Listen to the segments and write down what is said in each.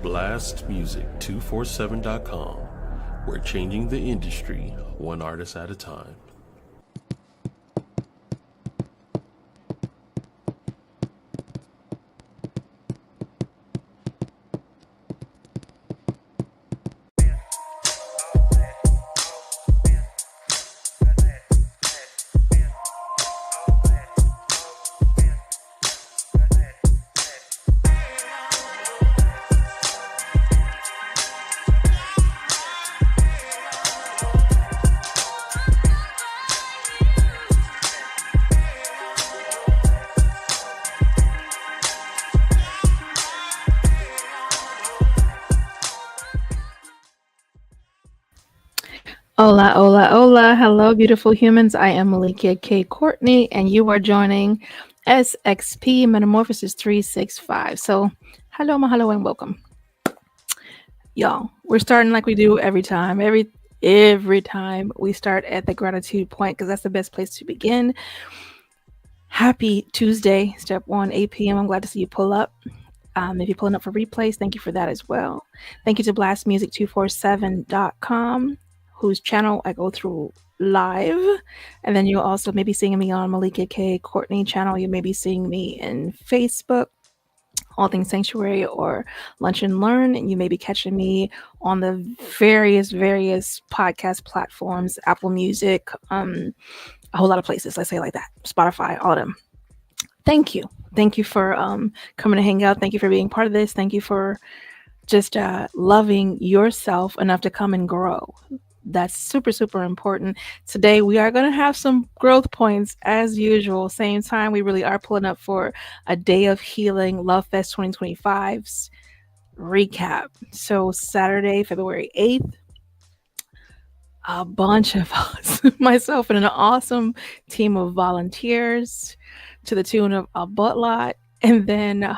BLASTMUSIC247.com. We're changing the industry one artist at a time. Hola, hola, hola. Hello, beautiful humans. I am Melikia K, Courtney, and you are joining SXP MetaMorphosis 365. So, hello, mahalo, and welcome. Y'all, we're starting like we do every time. Every time we start at the gratitude point because that's the best place to begin. Happy Tuesday, step 1, 8 p.m. I'm glad to see you pull up. If you're pulling up for replays, thank you for that as well. Thank you to BLASTMUSIC247.com. whose channel I go through live. And then you'll also maybe seeing me on Melikia K, Courtney Channel. You may be seeing me in Facebook, All Things Sanctuary or Lunch and Learn. And you may be catching me on the various podcast platforms, Apple Music, a whole lot of places, let's say like that, Spotify, all of them. Thank you. Thank you for coming to hang out. Thank you for being part of this. Thank you for just loving yourself enough to come and grow. That's super, super important. Today, we are going to have some growth points as usual. Same time, we really are pulling up for a Day of Healing Love Fest 2025's recap. So Saturday, February 8th, a bunch of us, myself and an awesome team of volunteers to the tune of a buttload. And then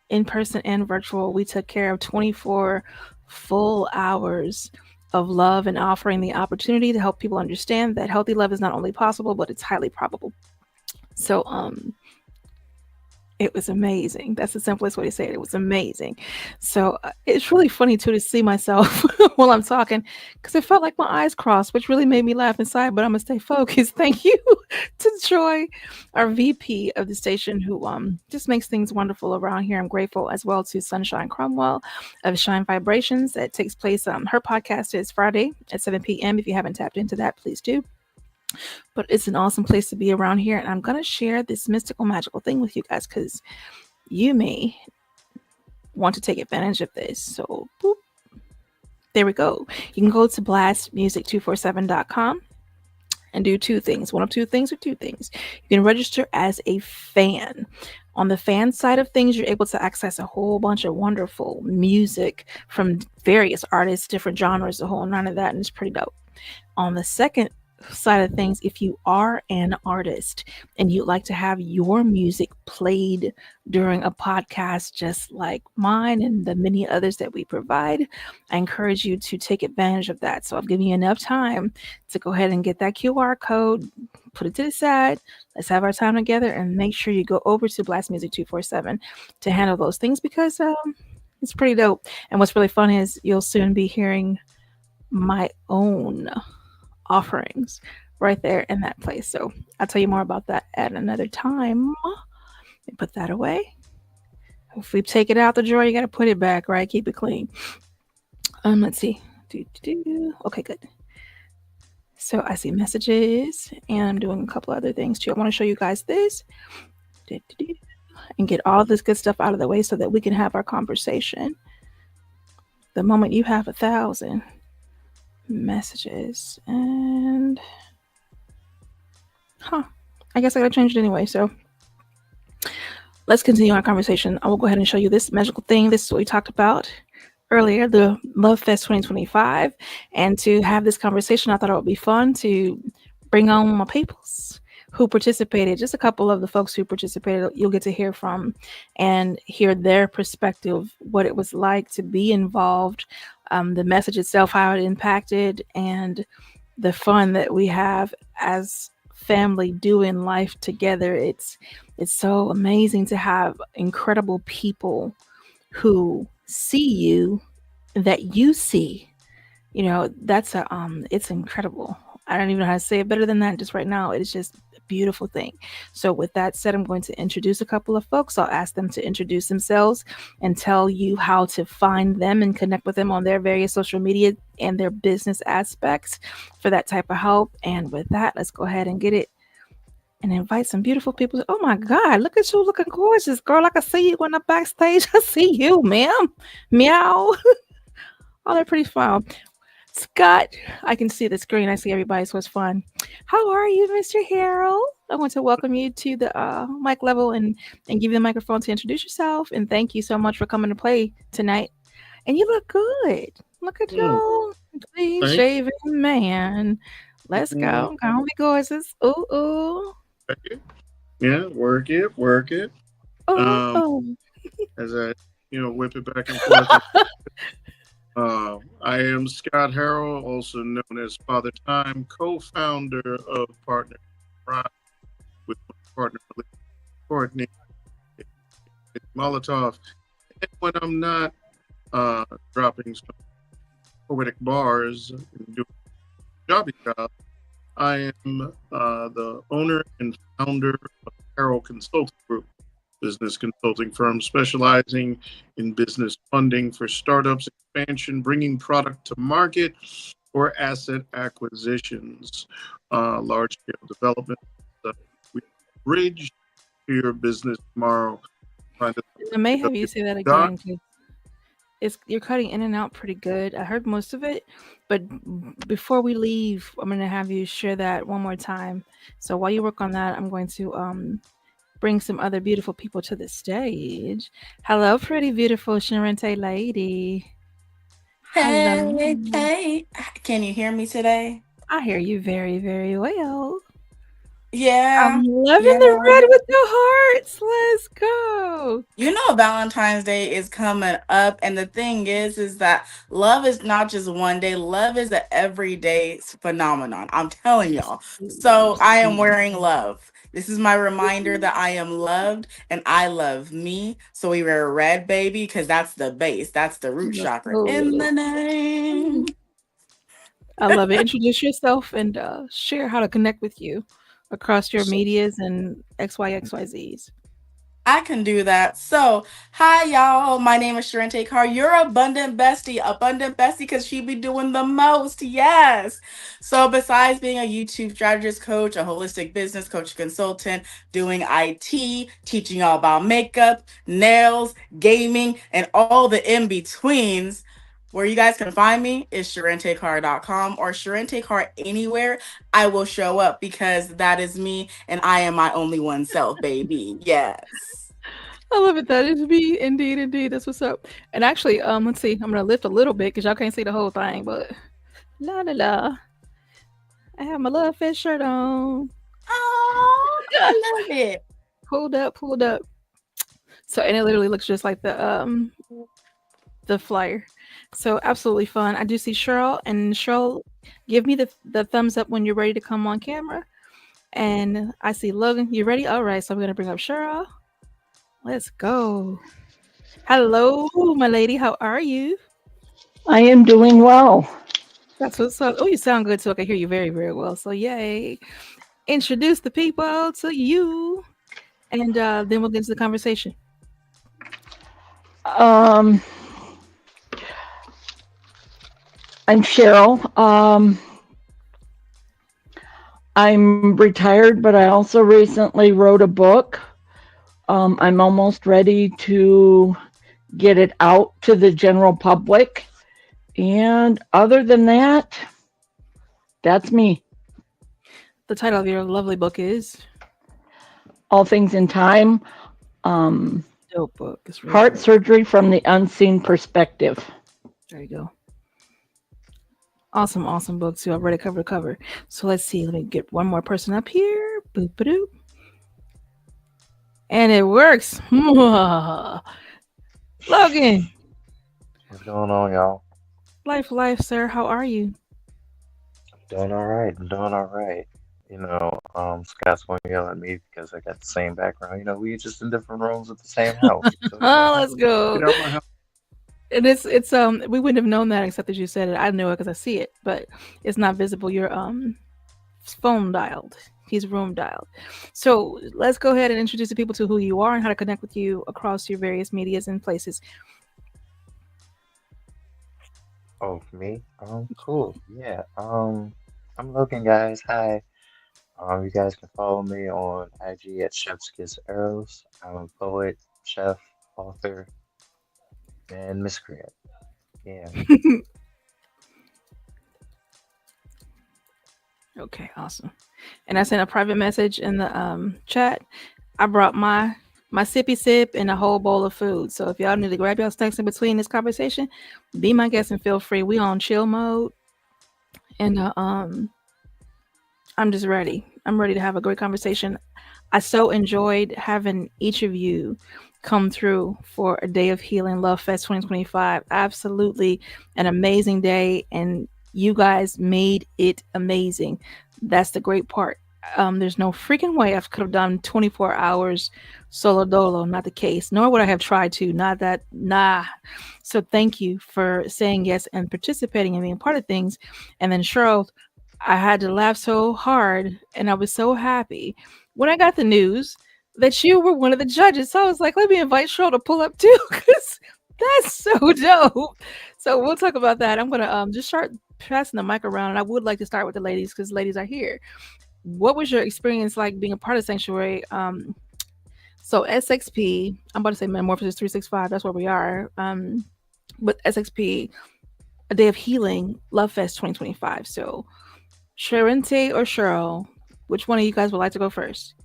in person and virtual, we took care of 24 full hours of love and offering the opportunity to help people understand that healthy love is not only possible, but it's highly probable. So it was amazing. That's the simplest way to say it. It was amazing. So it's really funny too to see myself while I'm talking because it felt like my eyes crossed, which really made me laugh inside, but I'm gonna stay focused. Thank you to Joy, our VP of the station, who just makes things wonderful around here. I'm grateful as well to Sunshine Cromwell of Shine Vibrations. That takes place. Her podcast is Friday at 7 p.m. If you haven't tapped into that, please do. But it's an awesome place to be around here. And I'm going to share this mystical, magical thing with you guys because you may want to take advantage of this. So, boop. There we go. You can go to BLASTMUSIC247.com and do two things. One of two things or two things. You can register as a fan. On the fan side of things, you're able to access a whole bunch of wonderful music from various artists, different genres, a whole none of that. And it's pretty dope. On the second side of things, if you are an artist and you'd like to have your music played during a podcast just like mine and the many others that we provide, I encourage you to take advantage of that. So I've given you enough time to go ahead and get that QR code, put it to the side, let's have our time together, and make sure you go over to BLASTMUSIC247 to handle those things because it's pretty dope. And what's really fun is you'll soon be hearing my own offerings right there in that place. So I'll tell you more about that at another time. Let me put that away. If we take it out the drawer, you got to put it back, right? Keep it clean. Let's see. Okay, good. So I see messages and I'm doing a couple other things too. I want to show you guys this and get all this good stuff out of the way so that we can have our conversation. The moment you have 1,000 messages and I guess I gotta change it anyway. So let's continue our conversation. I will go ahead and show you this magical thing. This is what we talked about earlier, the Love Fest 2025. And to have this conversation, I thought it would be fun to bring on my peoples who participated, just a couple of the folks who participated, you'll get to hear from and hear their perspective, what it was like to be involved, the message itself, how it impacted, and the fun that we have as family doing life together. It's so amazing to have incredible people who see you that you see. You know, that's it's incredible. I don't even know how to say it better than that just right now. It is just a beautiful thing. So with that said, I'm going to introduce a couple of folks. I'll ask them to introduce themselves and tell you how to find them and connect with them on their various social media and their business aspects for that type of help. And with that, let's go ahead and get it and invite some beautiful people. Oh my God, look at you looking gorgeous, girl. I can see you on the backstage. I see you, ma'am. Meow. Oh, they're pretty fun. Scott, I can see the screen. I see everybody, so it's fun. How are you, Mr. Harold? I want to welcome you to the mic level and give you the microphone to introduce yourself. And thank you so much for coming to play tonight. And you look good. Look at you, clean Thank shaven man. Let's you. go. Come be gorgeous. Ooh, ooh. Yeah, work it. Oh, oh. As I, whip it back and forth. I am Scott Harrell, also known as Father Time, co-founder of Partner Pride with my partner Courtney Molotov. And when I'm not dropping some poetic bars and doing a jobby job, I am the owner and founder of Harrell Consulting Group, business consulting firm specializing in business funding for startups, expansion, bringing product to market, or asset acquisitions, large-scale development. We bridge to your business tomorrow. I may have you say that again. You're cutting in and out pretty good. I heard most of it, but before we leave, I'm gonna have you share that one more time. So while you work on that, I'm going to bring some other beautiful people to the stage. Hello, pretty beautiful Sharente lady. Hello. Hey, can you hear me today? I hear you very, very well. Yeah, I'm loving the yeah. red with the hearts. Let's go. You know Valentine's Day is coming up, and the thing is that love is not just one day. Love is an everyday phenomenon. I'm telling y'all. So I am wearing love. This is my reminder that I am loved and I love me. So we wear red, baby, because that's the base. That's the root Let's chakra in go. the name. I love it. Introduce yourself and share how to connect with you across your medias and XYXYZs. I can do that. So, hi y'all. My name is Sharente Carr. Your abundant bestie, because she be doing the most. Yes. So, besides being a YouTube strategist coach, a holistic business coach, consultant, doing IT, teaching y'all about makeup, nails, gaming, and all the in betweens. Where you guys can find me is SharenteCarr.com or Sharente Carr anywhere. I will show up because that is me and I am my only one self, baby. Yes. I love it. That is me. Indeed, indeed. That's what's up. And actually, let's see. I'm gonna lift a little bit because y'all can't see the whole thing, but la la la. I have my love fish shirt on. Oh, I love it. Pulled up, pulled up. So and it literally looks just like the flyer. So absolutely fun. I do see Cheryl, and Cheryl, give me the thumbs up when you're ready to come on camera. And I see Logan. You ready? All right. So I'm gonna bring up Cheryl. Let's go. Hello, my lady. How are you? I am doing well. That's what's up. Oh, you sound good too. I can hear you very, very well. So yay. Introduce the people to you. And then we'll get into the conversation. I'm Cheryl. I'm retired, but I also recently wrote a book. I'm almost ready to get it out to the general public. And other than that, that's me. The title of your lovely book is All Things in Time. Dope book. It's really Heart great. Surgery from the Unseen Perspective. There you go. Awesome, awesome book too. I've read it cover to cover. So let's see. Let me get one more person up here. Boop doop. And it works. Logan. What's going on, y'all? Life, sir. How are you? Doing all right. I'm doing all right. Scott's going to yell at me because I got the same background. We just in different rooms at the same house. So, Let's go. Get out my house. And it's we wouldn't have known that except that you said it. I know it because I see it, but it's not visible. You're phone dialed. He's room dialed. So let's go ahead and introduce the people to who you are and how to connect with you across your various medias and places. Oh, for me? Cool. Yeah. I'm Logan, guys. Hi. You guys can follow me on IG at Chef's Kiss Arrows. I'm a poet, chef, author, and miscreant. Yeah. Okay, awesome. And I sent a private message in the chat. I brought my sippy sip and a whole bowl of food. So if y'all need to grab y'all snacks in between this conversation, be my guest and feel free. We on chill mode, and I'm just ready. I'm ready to have a great conversation. I so enjoyed having each of you come through for a day of healing, Love Fest 2025. Absolutely an amazing day, and you guys made it amazing. That's the great part. There's no freaking way I could have done 24 hours solo dolo. Not the case. Nor would I have tried to. Not that. Nah. So thank you for saying yes and participating and being part of things. And then Cheryl, I had to laugh so hard and I was so happy when I got the news that you were one of the judges. So I was like, let me invite Cheryl to pull up too, because that's so dope. So we'll talk about that. I'm gonna just start passing the mic around, and I would like to start with the ladies because ladies are here. What was your experience like being a part of Sanctuary? So SXP, I'm about to say Metamorphosis 365. That's where we are. With SXP, a day of healing, Love Fest 2025. So Sharente or Cheryl, which one of you guys would like to go first?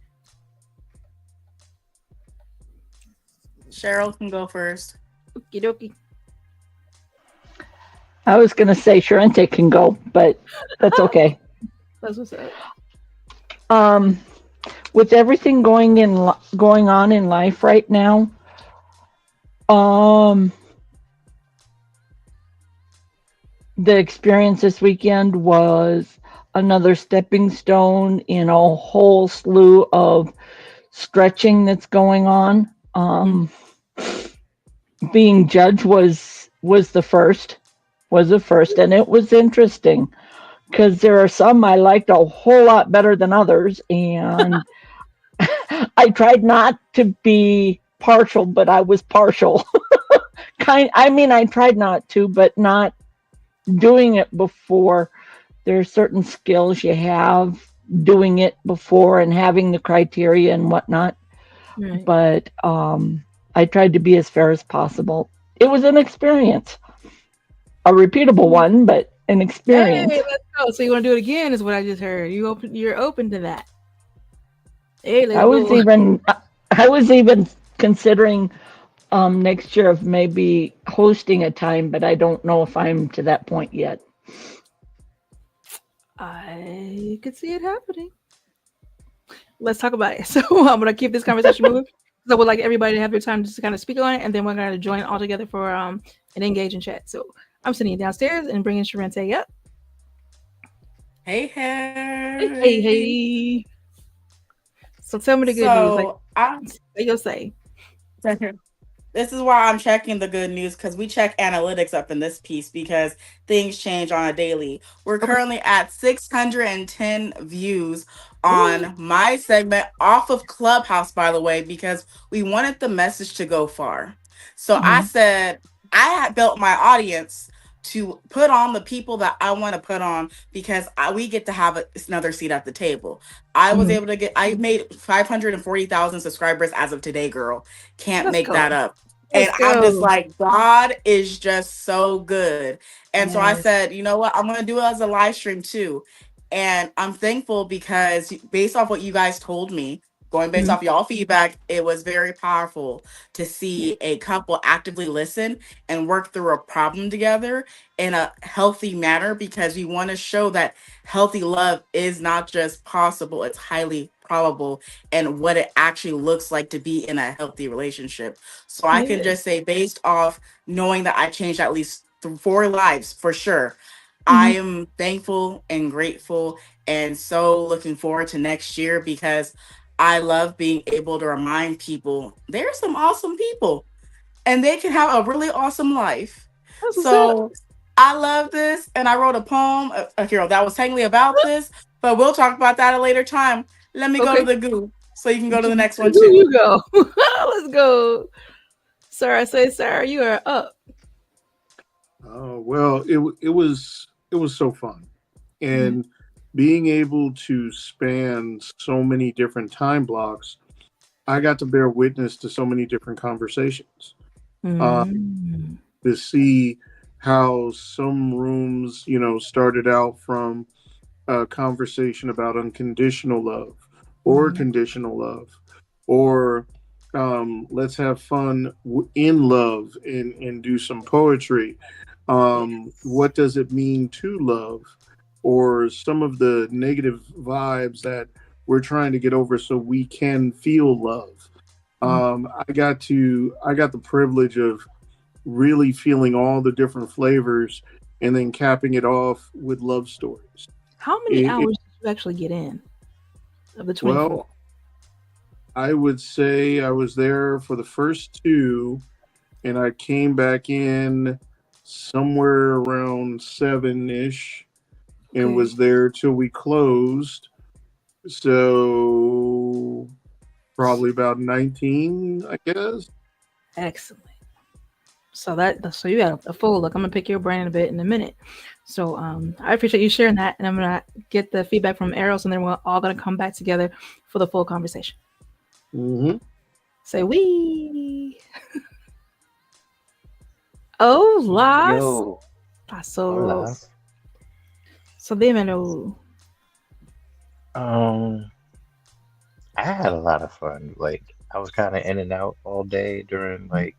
Cheryl can go first. Okie dokie. I was going to say Sharente can go, but that's okay. That's what's up. With everything going on in life right now, the experience this weekend was another stepping stone in a whole slew of stretching that's going on. Being judged was the first, and it was interesting because there are some I liked a whole lot better than others, and I tried not to be partial, but I was partial. I tried not to, but not doing it before. There are certain skills you have doing it before and having the criteria and whatnot. Right. But I tried to be as fair as possible. It was an experience, a repeatable one, but an experience. Hey, let's go. So you want to do it again? Is what I just heard. You're open to that. Hey, I was even considering next year of maybe hosting a time, but I don't know if I'm to that point yet. I could see it happening. Let's talk about it. So I'm going to keep this conversation moving. So I would like everybody to have their time just to kind of speak on it, and then we're going to join all together for an engaging chat. So I'm sitting downstairs and bringing Sharente up. Hey. Hey. So tell me the good news. You'll say. This is why I'm checking the good news, because we check analytics up in this piece because things change on a daily. We're currently at 610 views on my segment off of Clubhouse, by the way, because we wanted the message to go far. So I said I had built my audience to put on the people that I want to put on because we get to have another seat at the table. I was able to I made 540,000 subscribers as of today, girl. Can't make that up. And I'm just like, God is just so good. And so I said, you know what? I'm going to do it as a live stream too. And I'm thankful because based off what you guys told me, going based off y'all feedback, it was very powerful to see a couple actively listen and work through a problem together in a healthy manner, because we want to show that healthy love is not just possible, it's highly probable, and what it actually looks like to be in a healthy relationship. So I can just say, based off knowing that I changed at least 4 lives for sure, I am thankful and grateful and so looking forward to next year, because I love being able to remind people there's some awesome people and they can have a really awesome life. That's what's up. So I love this, and I wrote a poem, that was technically about this, but we'll talk about that at a later time. Let me go to Okay. the goo, so you can go to the next one Who too. you go? Let's go. Sarah, you are up. Oh well, it was so fun, and being able to span so many different time blocks, I got to bear witness to so many different conversations. Mm. To see how some rooms, started out from a conversation about unconditional love or conditional love, or let's have fun in love and do some poetry. What does it mean to love? Or some of the negative vibes that we're trying to get over so we can feel love. I got the privilege of really feeling all the different flavors and then capping it off with love stories. How many hours did you actually get in of the 24? Well, I would say I was there for the first two, and I came back in somewhere around 7-ish and was there till we closed. So probably about 19, I guess. Excellent. So you got a full look. I'm gonna pick your brain a bit in a minute. So I appreciate you sharing that, and I'm gonna get the feedback from Eros, and then we're all gonna come back together for the full conversation. Say we. Oh, Yo. Pasos. So dímelo. I had a lot of fun. Like I was kind of in and out all day during like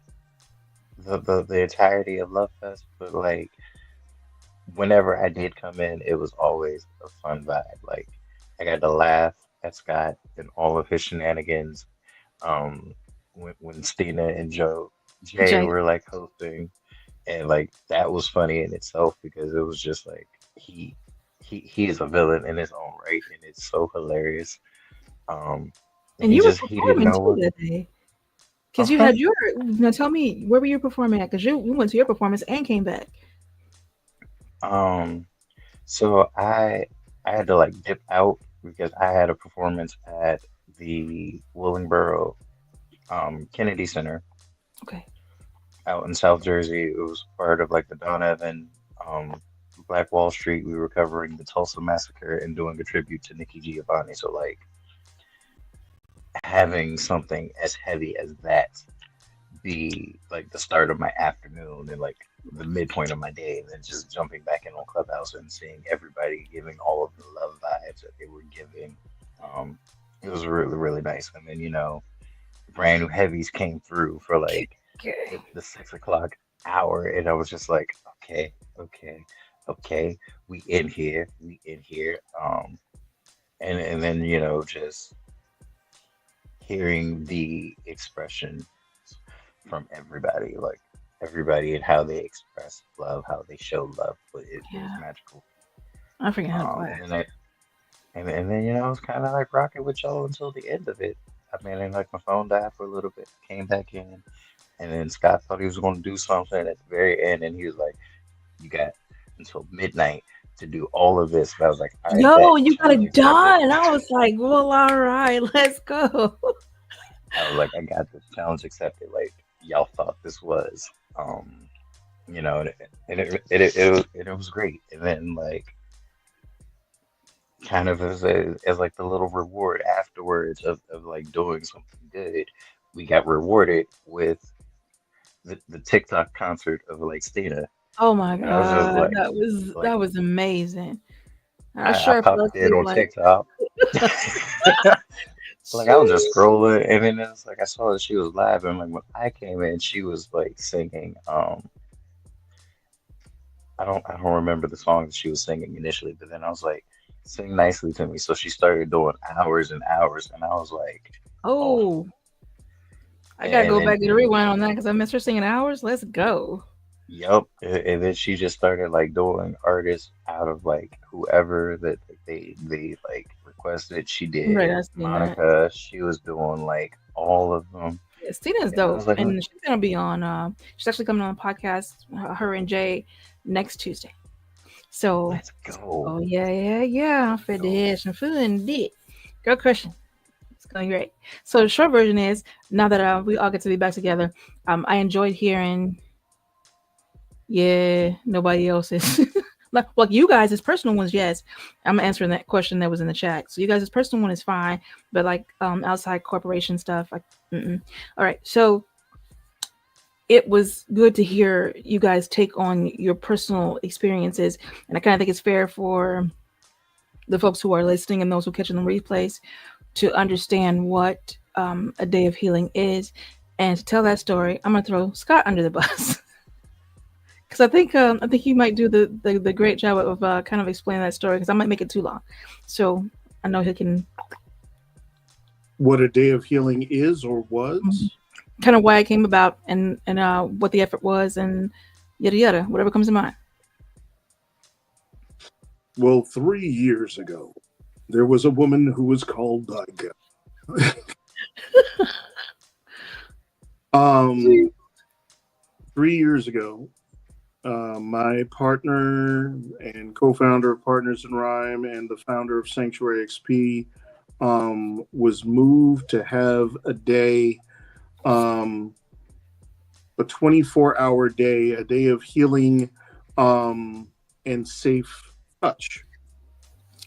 the entirety of Love Fest, but like whenever I did come in, it was always a fun vibe. Like I got to laugh at Scott and all of his shenanigans. When Stina and Jay were like hosting, and like that was funny in itself because it was just like he is a villain in his own right, and it's so hilarious. And you were performing too that day. Because you had your, now tell me, where were you performing at? Because you went to your performance and came back. So I had to like dip out because I had a performance at the Willingboro Kennedy Center. Okay. Out in South Jersey. It was part of like the Don Evan Black Wall Street. We were covering the Tulsa Massacre and doing a tribute to Nikki Giovanni. So like having something as heavy as that be like the start of my afternoon and like the midpoint of my day, and then just jumping back in on Clubhouse and seeing everybody giving all of the love vibes that they were giving. It was really, really nice. And then, brand new heavies came through for like the 6 o'clock hour, and I was just like, okay, we in here. And then, just hearing the expression from everybody, like everybody and how they express love, how they show love, but it was magical. I forget how to play. And then I was kind of like rocking with y'all until the end of it. I mean, and like my phone died for a little bit, came back in, and then Scott thought he was going to do something at the very end, and he was like, "You got until midnight to do all of this." And I was like, all right, "Yo, you got it done." And I was like, "Well, all right, let's go." I was like, "I got this challenge accepted." Like y'all thought this was, and it was great. And then like, kind of as like the little reward afterwards of like doing something good, we got rewarded with the TikTok concert of like Stina. Oh my god, like, that was amazing. I popped in on TikTok. Like I was just scrolling, and then it's like I saw that she was live, and like when I came in, she was like singing. I don't remember the song that she was singing initially, but then I was like, "Sing nicely to me." So she started doing hours and hours, and I was like, "Oh, I gotta go back and rewind on that because I missed her singing hours. Let's go." Yep, and then she just started like doing artists out of like whoever that they like requested. She did Monica. She was doing like all of them. Stina is Yeah, I dope, was like, and she's gonna be on. She's actually coming on a podcast. Her and Jay next Tuesday. So, let's go. oh yeah. For Go. the some food and dick. Girl crushing. It's going great. So the short version is now that we all get to be back together. I enjoyed hearing. Yeah, nobody else is. Like, well, you guys' personal ones, yes. I'm answering that question that was in the chat. So you guys' personal one is fine, but like outside corporation stuff, like, all right. So it was good to hear you guys take on your personal experiences, and I kind of think it's fair for the folks who are listening and those who catching the replays to understand what a day of healing is. And to tell that story, I'm gonna throw Scott under the bus. Because I think he might do the great job of kind of explaining that story, because I might make it too long. So I know he can. What a day of healing is or was? Kind of why it came about, and what the effort was, and yada yada, whatever comes to mind. Well, 3 years ago, there was a woman who was called Bug. 3 years ago, my partner and co-founder of Partners in Rhyme and the founder of Sanctuary XP was moved to have a day, a 24-hour day, a day of healing and safe touch.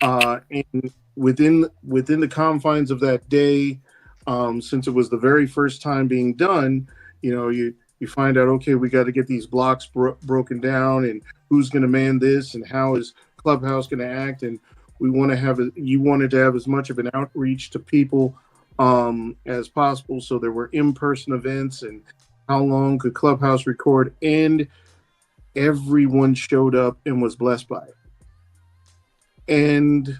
And within the confines of that day, since it was the very first time being done, you find out, okay, we got to get these blocks broken down, and who's going to man this, and how is Clubhouse going to act, and you wanted to have as much of an outreach to people as possible. So there were in-person events, and how long could Clubhouse record, and everyone showed up and was blessed by it. And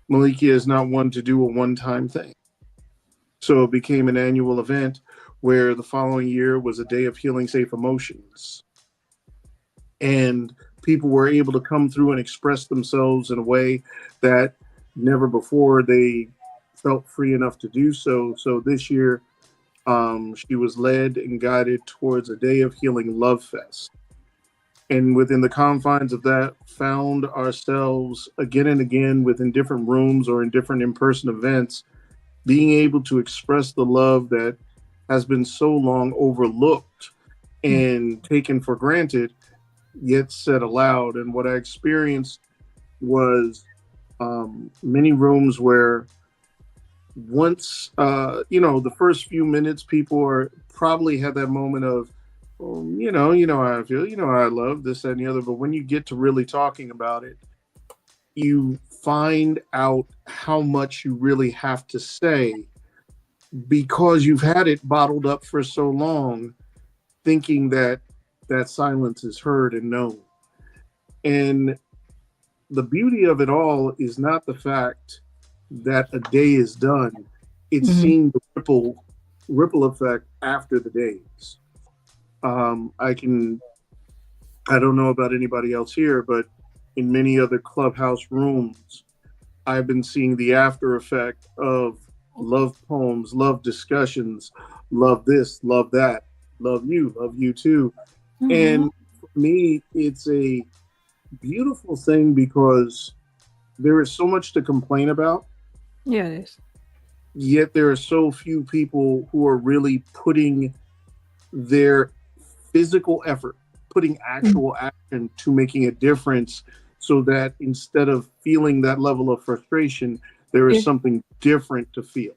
Melikia is not one to do a one-time thing. So it became an annual event where the following year was a day of healing safe emotions. And people were able to come through and express themselves in a way that never before they felt free enough to do so. So this year, she was led and guided towards a day of healing love fest. And within the confines of that, found ourselves again and again within different rooms or in different in-person events, being able to express the love that has been so long overlooked and taken for granted, yet said aloud. And what I experienced was many rooms where once, the first few minutes, people are probably had that moment of, you know how I feel, how I love this, that, and the other. But when you get to really talking about it, you find out how much you really have to say, because you've had it bottled up for so long, thinking that silence is heard and known. And the beauty of it all is not the fact that a day is done. It's seeing the ripple effect after the days. I don't know about anybody else here, but in many other Clubhouse rooms, I've been seeing the after effect of love poems, love discussions, love this, love that, love you too. And for me, it's a beautiful thing because there is so much to complain about. Yeah, it is. Yet there are so few people who are really putting their physical effort, putting actual action to making a difference, so that instead of feeling that level of frustration, there is something different to feel.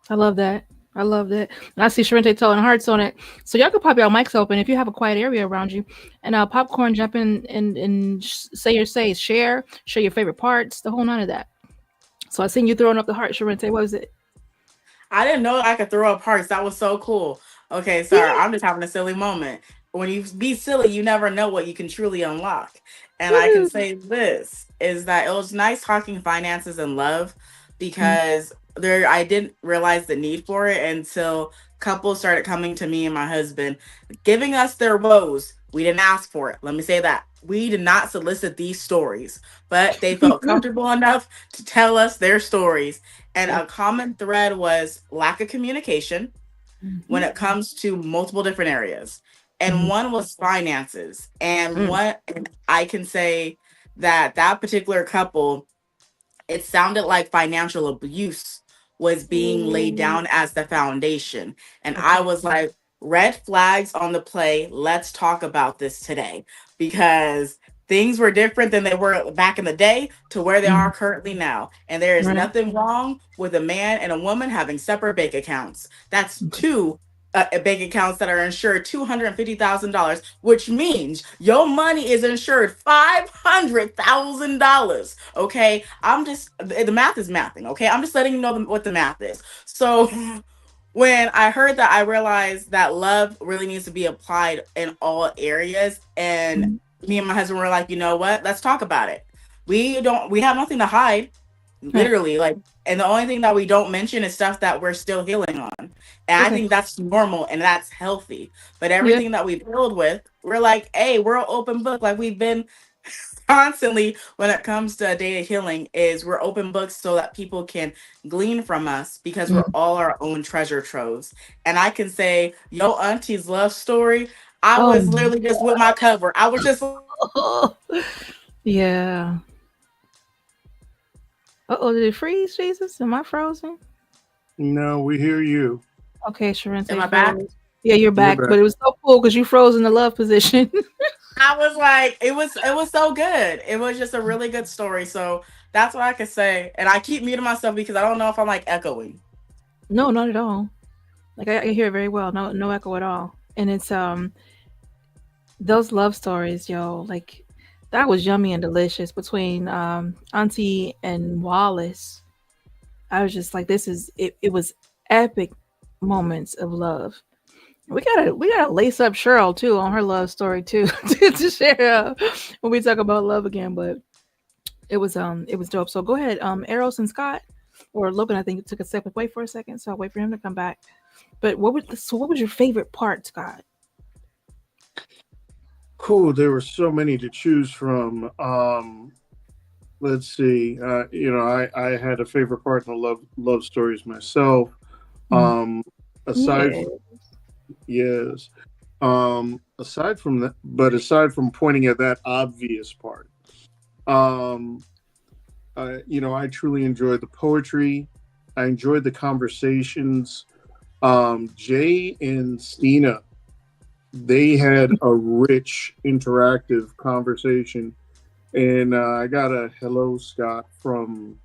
I love that. And I see Sharente telling hearts on it. So y'all can pop your mics open if you have a quiet area around you. And Popcorn, jump in and say your says. Share your favorite parts, the whole none of that. So I seen you throwing up the heart, Sharente. What was it? I didn't know I could throw up hearts. That was so cool. Okay, sorry, I'm just having a silly moment. When you be silly, you never know what you can truly unlock. And I can say this, is that it was nice talking finances and love, because I didn't realize the need for it until couples started coming to me and my husband, giving us their woes. We didn't ask for it. Let me say that. We did not solicit these stories, but they felt comfortable enough to tell us their stories. And a common thread was lack of communication, when it comes to multiple different areas. And one was finances. And and I can say that that particular couple, it sounded like financial abuse was being laid down as the foundation. And I was like, red flags on the play. Let's talk about this today, because things were different than they were back in the day to where they are currently now. And there is nothing wrong with a man and a woman having separate bank accounts. That's two bank accounts that are insured $250,000, which means your money is insured $500,000. Okay, I'm just, the math is mathing. Okay, I'm just letting you know what the math is. So when I heard that, I realized that love really needs to be applied in all areas. And me and my husband were like, you know what? Let's talk about it. We have nothing to hide, literally. Like, and the only thing that we don't mention is stuff that we're still healing on. And I think that's normal and that's healthy. But everything that we build with, we're like, hey, we're an open book. Like we've been constantly when it comes to data healing, is we're open books so that people can glean from us, because we're all our own treasure troves. And I can say, yo auntie's love story, I was literally just with my cover. I was just yeah. Uh-oh, did it freeze, Jesus? Am I frozen? No, we hear you. Okay, Sharente. Am I back? Yeah, you're back, but it was so cool because you froze in the love position. I was like, it was so good. It was just a really good story. So that's what I could say. And I keep muting myself because I don't know if I'm like echoing. No, not at all. Like I hear it very well. No echo at all. And it's those love stories, yo, like that was yummy and delicious between Auntie and Wallace. I was just like, this is it. It was epic moments of love. We gotta lace up Cheryl too on her love story too to share when we talk about love again. But it was dope. So go ahead, Eros and Scott, or Logan. I think took a step away for a second, so I'll wait for him to come back. But what was your favorite part, Scott? Cool. There were so many to choose from. Let's see. I had a favorite part in the love stories myself. Aside from that, but aside from pointing at that obvious part, I truly enjoyed the poetry. I enjoyed the conversations. Jay and Stina, they had a rich, interactive conversation. And I got a hello, Scott, a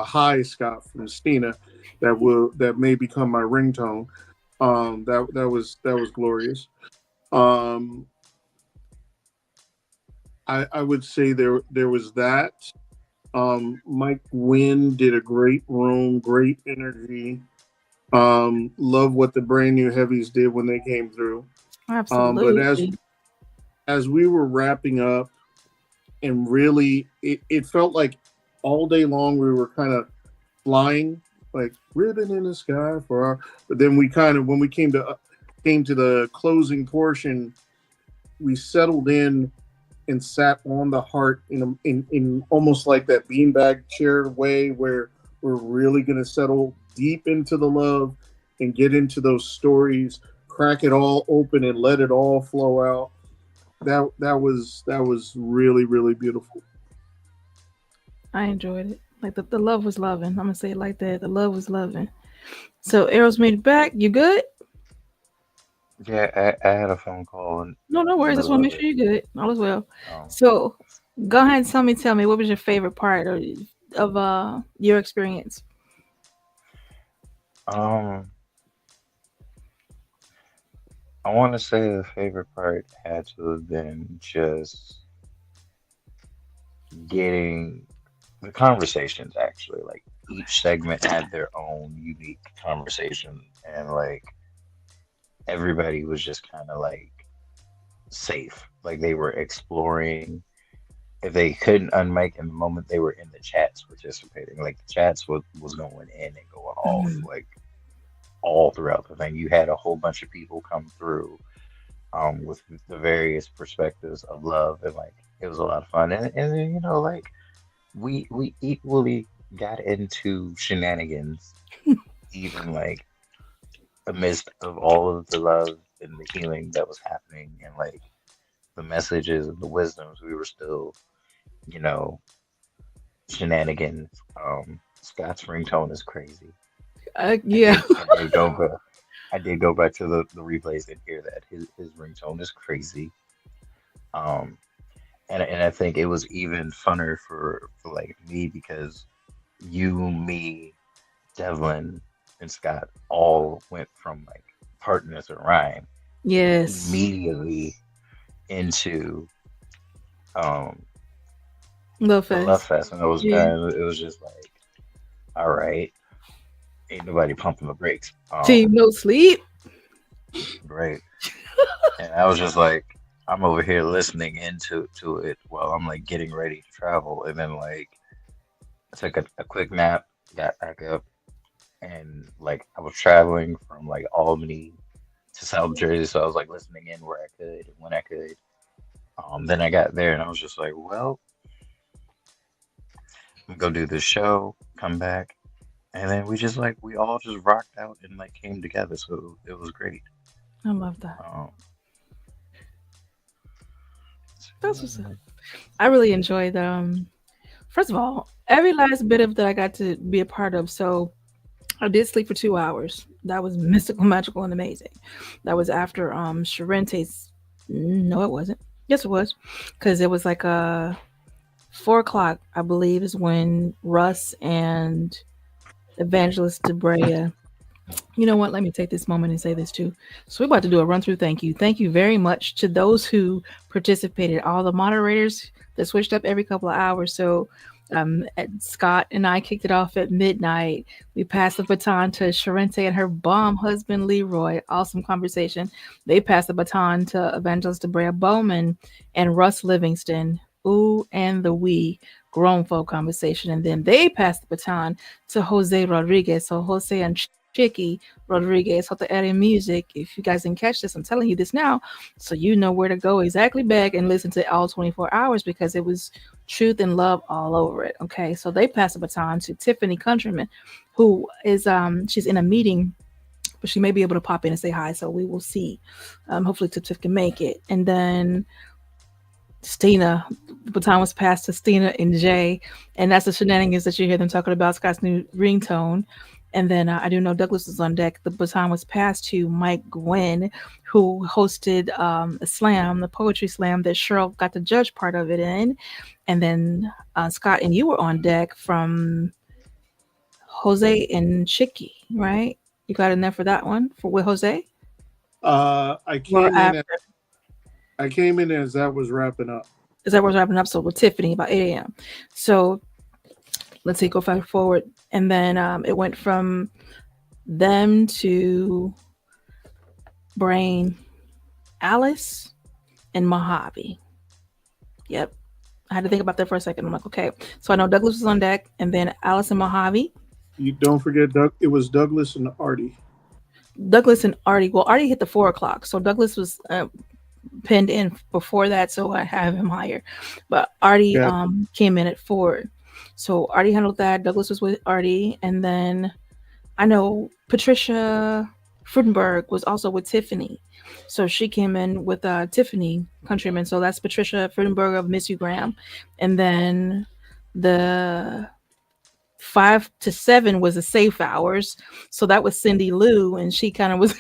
hi, Scott, from Stina that may become my ringtone. That was glorious. I would say there was that. Mike Wynn did a great room, great energy. Love what the brand new heavies did when they came through. Absolutely. But as we were wrapping up, and really it felt like all day long we were kind of flying, like ribbon in the sky but then we kind of, when we came to the closing portion, we settled in and sat on the heart in almost like that beanbag chair way, where we're really going to settle deep into the love and get into those stories, crack it all open and let it all flow out. That was really, really beautiful. I enjoyed it. Like the love was loving. I'm gonna say it like that. The love was loving. So Arrows made it back. You good? Yeah, I had a phone call. No worries. I just want to make sure you're good. All is well. So go ahead and tell me what was your favorite part of your experience? I want to say the favorite part had to have been just getting the conversations, actually. Like each segment had their own unique conversation, and like everybody was just kind of like safe. Like they were exploring. If they couldn't unmic in the moment, they were in the chats participating. Like the chats was going in and going off. Like all throughout the thing, you had a whole bunch of people come through with the various perspectives of love, and like it was a lot of fun. And like we equally got into shenanigans, even like amidst of all of the love and the healing that was happening and like the messages and the wisdoms, we were still, you know, shenanigans. Scott's ringtone is crazy. Yeah. I did go back. I did go back to the replays and hear that his ringtone is crazy. Um, and I think it was even funner for like me because you, me, Devlin, and Scott all went from like partners in rhyme Yes. immediately into um Love the Love Fest. Fest, and Yeah. it was just like, all right, ain't nobody pumping the brakes. Team No Sleep. Right, and I was just like, I'm over here listening into to it while I'm like getting ready to travel, and then like I took a quick nap, got back up, and like I was traveling from like Albany to South Jersey, so I was like listening in where I could and when I could. Then I got there and I was just like, well, I'm gonna go do this show, come back, and then we all just rocked out and like came together, so it was great. I love that. Um, That's what's up. I really enjoyed first of all, every last bit of that I got to be a part of. So I did sleep for 2 hours. That was mystical, magical, and amazing. That was after Sharente's. No, it wasn't. Yes, it was, because it was like 4 o'clock, I believe, is when Russ and Evangelist Debrea. You know what? Let me take this moment and say this too. So we're about to do a run through. Thank you. Thank you very much to those who participated. All the moderators that switched up every couple of hours. So Scott and I kicked it off at midnight. We passed the baton to Sharente and her bomb husband, Leroy. Awesome conversation. They passed the baton to Evangelist Debrea Bowman and Russ Livingston. Ooh, and the we grown folk conversation. And then they passed the baton to Jose Rodriguez. So Jose and Chicky Rodriguez, Hot the Area Music. If you guys didn't catch this, I'm telling you this now, so you know where to go exactly back and listen to all 24 hours because it was truth and love all over it. Okay, so they passed the baton to Tiffany Countryman, who is she's in a meeting, but she may be able to pop in and say hi. So we will see. Hopefully Tiff can make it, and then Stina, the baton was passed to Stina and Jay, and that's the shenanigans that you hear them talking about Scott's new ringtone. And then I do know Douglas was on deck. The baton was passed to Mike Gwynn, who hosted a slam, the poetry slam that Cheryl got the judge part of it in. And then Scott and you were on deck from Jose and Chicky, right? You got in there for that one with Jose? I came in as that was wrapping up. As that was wrapping up, so with Tiffany about 8 a.m. So let's see, go fast forward. And then it went from them to Brain, Alice, and Mojave. Yep. I had to think about that for a second. I'm like, okay. So I know Douglas was on deck, and then Alice and Mojave. You don't forget, it was Douglas and Artie. Douglas and Artie. Well, Artie hit the 4 o'clock. So Douglas was pinned in before that, so I have him higher. But Artie came in at 4. So Artie handled that. Douglas was with Artie. And then I know Patricia Frudenberg was also with Tiffany. So she came in with Tiffany Countryman. So that's Patricia Frudenberg of Miss You Graham. And then the 5 to 7 was the safe hours. So that was Cindy Lou. And she kind of was...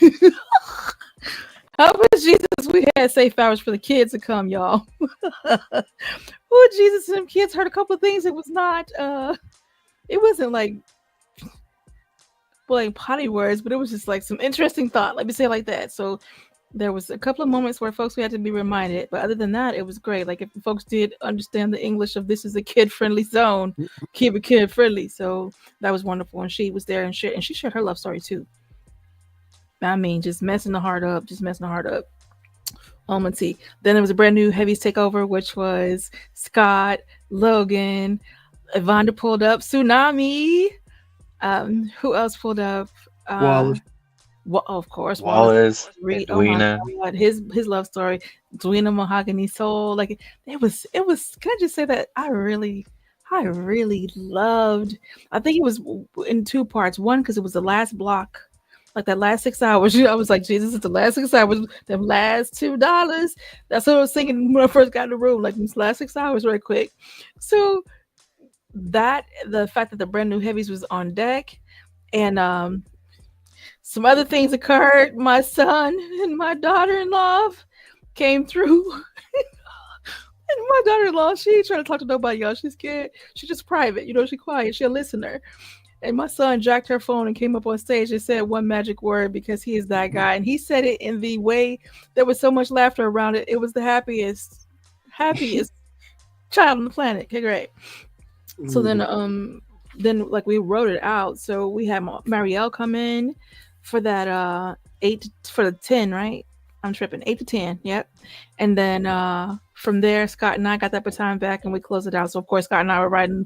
Help us, Jesus. We had safe hours for the kids to come, y'all. Oh, Jesus, and them kids heard a couple of things. It was not, it wasn't like potty words, but it was just like some interesting thought. Let me say it like that. So there was a couple of moments where folks we had to be reminded, but other than that, it was great. Like if folks did understand the English of this is a kid-friendly zone, keep it kid-friendly. So that was wonderful. And she was there and she shared her love story too. I mean, just messing the heart up. Then there was a brand new Heavies takeover, which was Scott, Logan, Evander pulled up, Tsunami. Who else pulled up? Wallace. Of course, Wallace, Edwina. Oh my God, his love story, Edwina Mahogany Soul. Like it was. Can I just say that I really loved. I think it was in 2 parts. One because it was the last block Like that last 6 hours, I was like, Jesus, it's the last 6 hours. Them last $2. That's what I was thinking when I first got in the room. Like these last 6 hours, right quick. So that the fact that the brand new heavies was on deck, and some other things occurred. My son and my daughter-in-law came through. And my daughter-in-law, she ain't trying to talk to nobody, y'all. She's scared. She's just private, she's quiet. She's a listener. And my son jacked her phone and came up on stage and said one magic word because he is that guy. And he said it in the way there was so much laughter around it. It was the happiest child on the planet. Okay, great. So then like we wrote it out. So we had Marielle come in for that 10, right? I'm tripping. 8 to 10. Yep. And then from there, Scott and I got that baton back and we closed it out. So of course Scott and I were riding.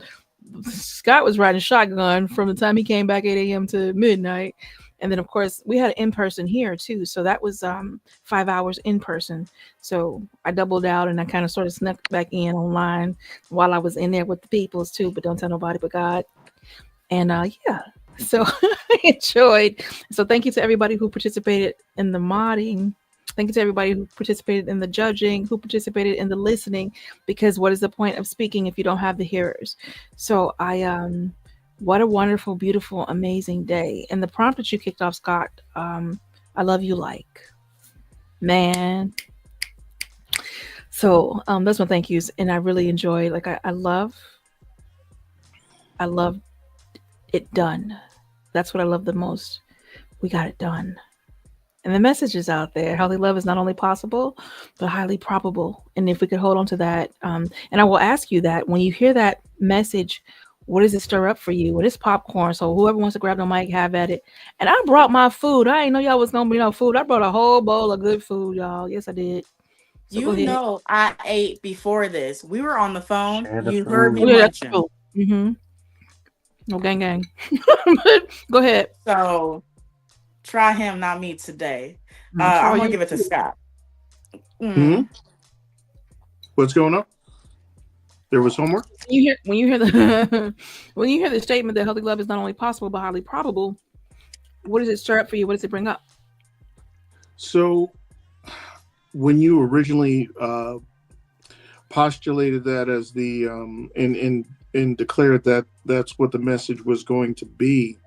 Scott was riding shotgun from the time he came back 8 a.m. to midnight. And then, of course, we had in person here, too. So that was 5 hours in person. So I doubled out and I kind of sort of snuck back in online while I was in there with the peoples, too. But don't tell nobody but God. And yeah, so I enjoyed. So thank you to everybody who participated in the modding. Thank you to everybody who participated in the judging, who participated in the listening, because what is the point of speaking if you don't have the hearers? So what a wonderful, beautiful, amazing day. And the prompt that you kicked off, Scott, I love you like, man. So that's my thank yous. And I really enjoyed, like, I love it done. That's what I love the most. We got it done. And the message is out there. Healthy love is not only possible, but highly probable. And if we could hold on to that, and I will ask you that when you hear that message, what does it stir up for you? Well, it's popcorn. So whoever wants to grab the mic, have at it. And I brought my food. I didn't know y'all was going to be no food. I brought a whole bowl of good food, y'all. Yes, I did. So I ate before this. We were on the phone. Share the You heard me food. mention. Mm-hmm. No gang. Go ahead. So try him, not me today. I'm going to give it to Scott. What's going on? There was homework? When you hear the statement that healthy love is not only possible, but highly probable, what does it stir up for you? What does it bring up? So when you originally postulated that as the and declared that that's what the message was going to be,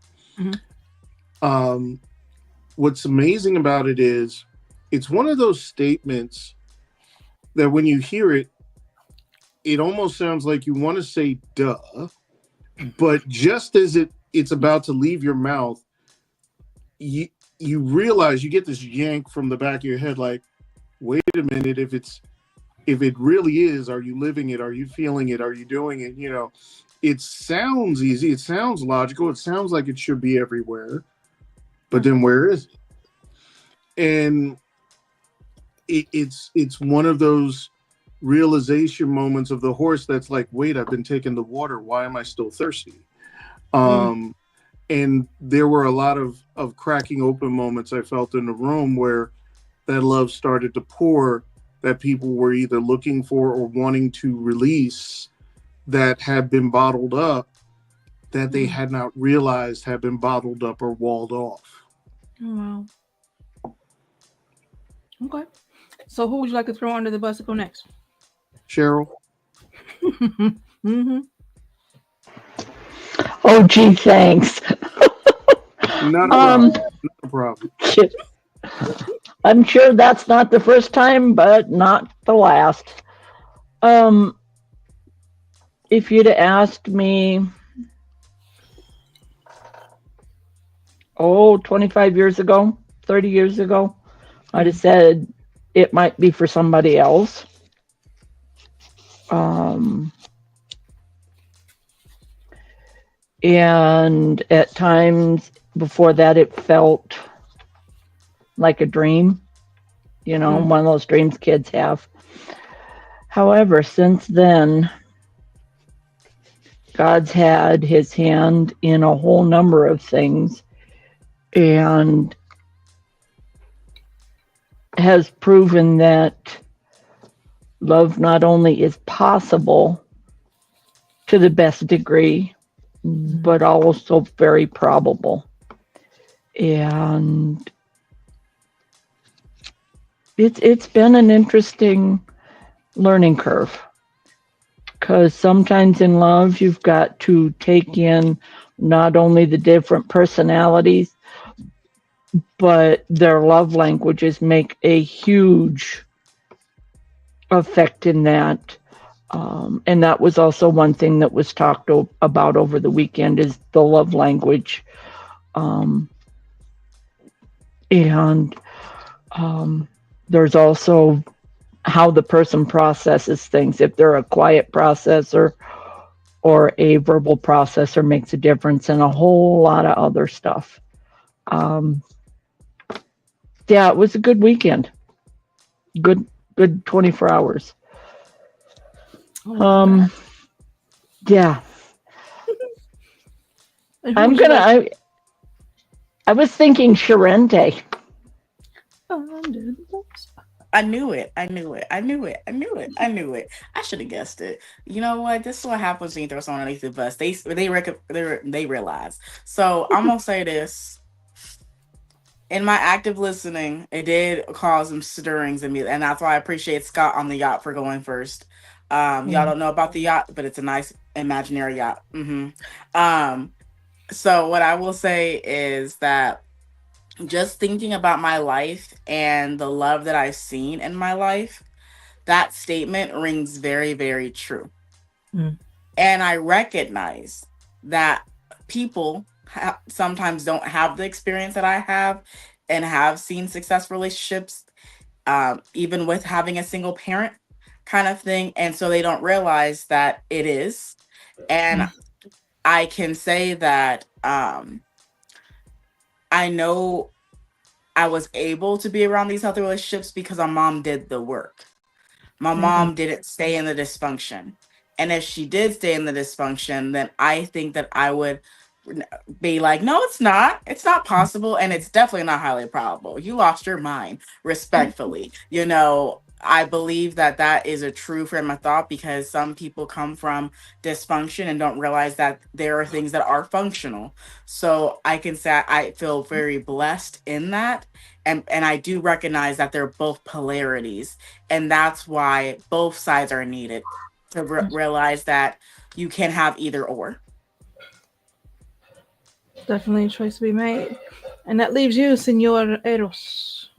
what's amazing about it is it's one of those statements that when you hear it, it almost sounds like you want to say duh, but just as it's about to leave your mouth, you realize, you get this yank from the back of your head, like, wait a minute, if it really is, are you living it? Are you feeling it? Are you doing it? It sounds easy. It sounds logical. It sounds like it should be everywhere, but then where is it? And it's one of those realization moments of the horse that's like, wait, I've been taking the water. Why am I still thirsty? And there were a lot of cracking open moments I felt in the room where that love started to pour, that people were either looking for or wanting to release, that had been bottled up, that they had not realized had been bottled up or walled off. Oh, wow. Okay. So who would you like to throw under the bus to go next? Cheryl? Oh, gee, thanks. Not a problem. I'm sure that's not the first time, but not the last. If you'd asked me, 25 years ago, 30 years ago, I'd have said it might be for somebody else. And at times before that, it felt like a dream, one of those dreams kids have. However, since then, God's had his hand in a whole number of things and has proven that love not only is possible to the best degree, but also very probable. And it's been an interesting learning curve, because sometimes in love you've got to take in not only the different personalities, but their love languages make a huge effect in that. And that was also one thing that was talked about over the weekend, is the love language. And there's also how the person processes things. If they're a quiet processor or a verbal processor, makes a difference, and a whole lot of other stuff. Yeah, it was a good weekend. Good 24 hours. Yeah. I was thinking Sharente. I knew it. I should have guessed it. You know what? This is what happens when you throw someone underneath the bus. They realize. So I'm gonna say this. In my active listening, it did cause some stirrings in me, and that's why I appreciate Scott on the yacht for going first. Y'all don't know about the yacht, but it's a nice imaginary yacht. So what I will say is that just thinking about my life and the love that I've seen in my life, that statement rings very, very true. And I recognize that people sometimes don't have the experience that I have and have seen successful relationships, even with having a single parent kind of thing. And so they don't realize that it is. And I can say that I know I was able to be around these healthy relationships because my mom did the work. My mom didn't stay in the dysfunction. And if she did stay in the dysfunction, then I think that I would be like, no, it's not. It's not possible. And it's definitely not highly probable. You lost your mind, respectfully. You know, I believe that that is a true frame of thought, because some people come from dysfunction and don't realize that there are things that are functional. So I can say I feel very blessed in that. And I do recognize that they're both polarities. And that's why both sides are needed to realize that you can have either or. Definitely a choice to be made. And that leaves you, Senor Eros.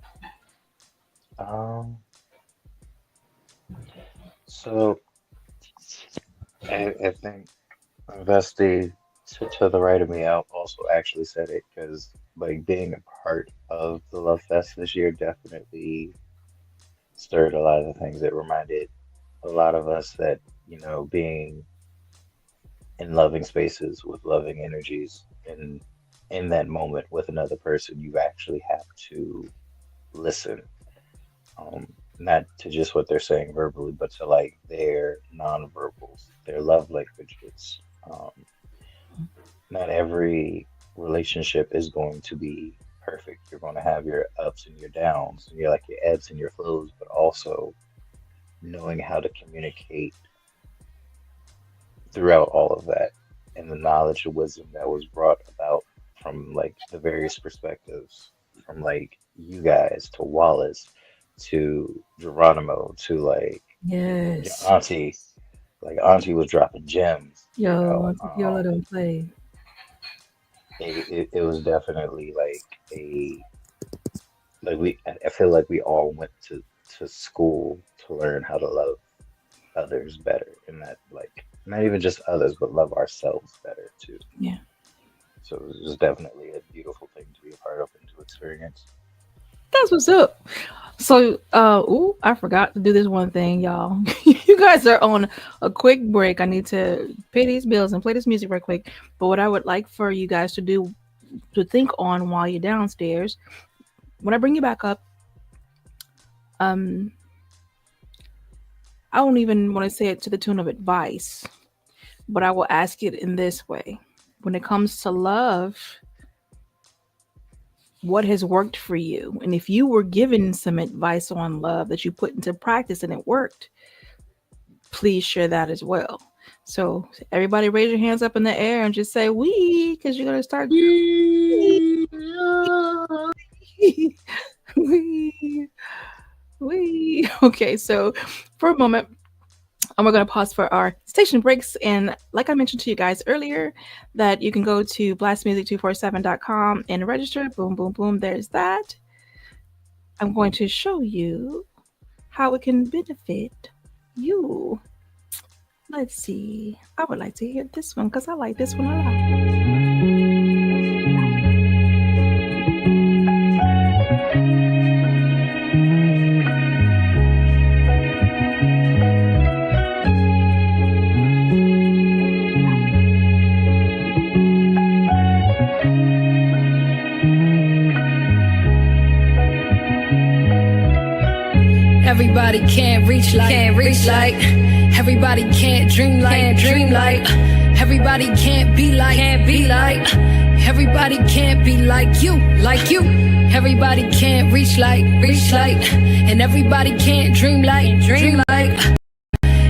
So I think Vesti to the right of me also actually said it, because like being a part of the Love Fest this year definitely stirred a lot of the things. It reminded a lot of us that, you know, being in loving spaces with loving energies and in that moment with another person, you actually have to listen. Not to just what they're saying verbally, but to like their nonverbals, their love languages. Not every relationship is going to be perfect. You're going to have your ups and your downs, and you're like your ebbs and your flows, but also knowing how to communicate throughout all of that, and the knowledge and wisdom that was brought about from like the various perspectives, from like you guys to Wallace to Geronimo to like your auntie. Like auntie was dropping gems. Yo, Viola don't play. It was definitely I feel like we all went to school to learn how to love others better, and that like not even just others, but love ourselves better too. Yeah. So it was definitely a beautiful thing to be a part of and to experience. That's what's up. So, I forgot to do this one thing, y'all. You guys are on a quick break. I need to pay these bills and play this music right quick. But what I would like for you guys to do, to think on while you're downstairs, when I bring you back up, I don't even want to say it to the tune of advice, but I will ask it in this way. When it comes to love, what has worked for you? And if you were given some advice on love that you put into practice and it worked, please share that as well. So everybody raise your hands up in the air and just say "wee" because you're gonna start. Wee. Wee. Okay, so for a moment, we're going to pause for our station breaks. And like I mentioned to you guys earlier, that you can go to blastmusic247.com and register. Boom, boom, boom. There's that. I'm going to show you how it can benefit you. Let's see. I would like to hear this one because I like this one a lot. Everybody can't reach like, everybody can't dream like, everybody can't be like, everybody can't be like you, everybody can't reach like, and everybody can't dream like,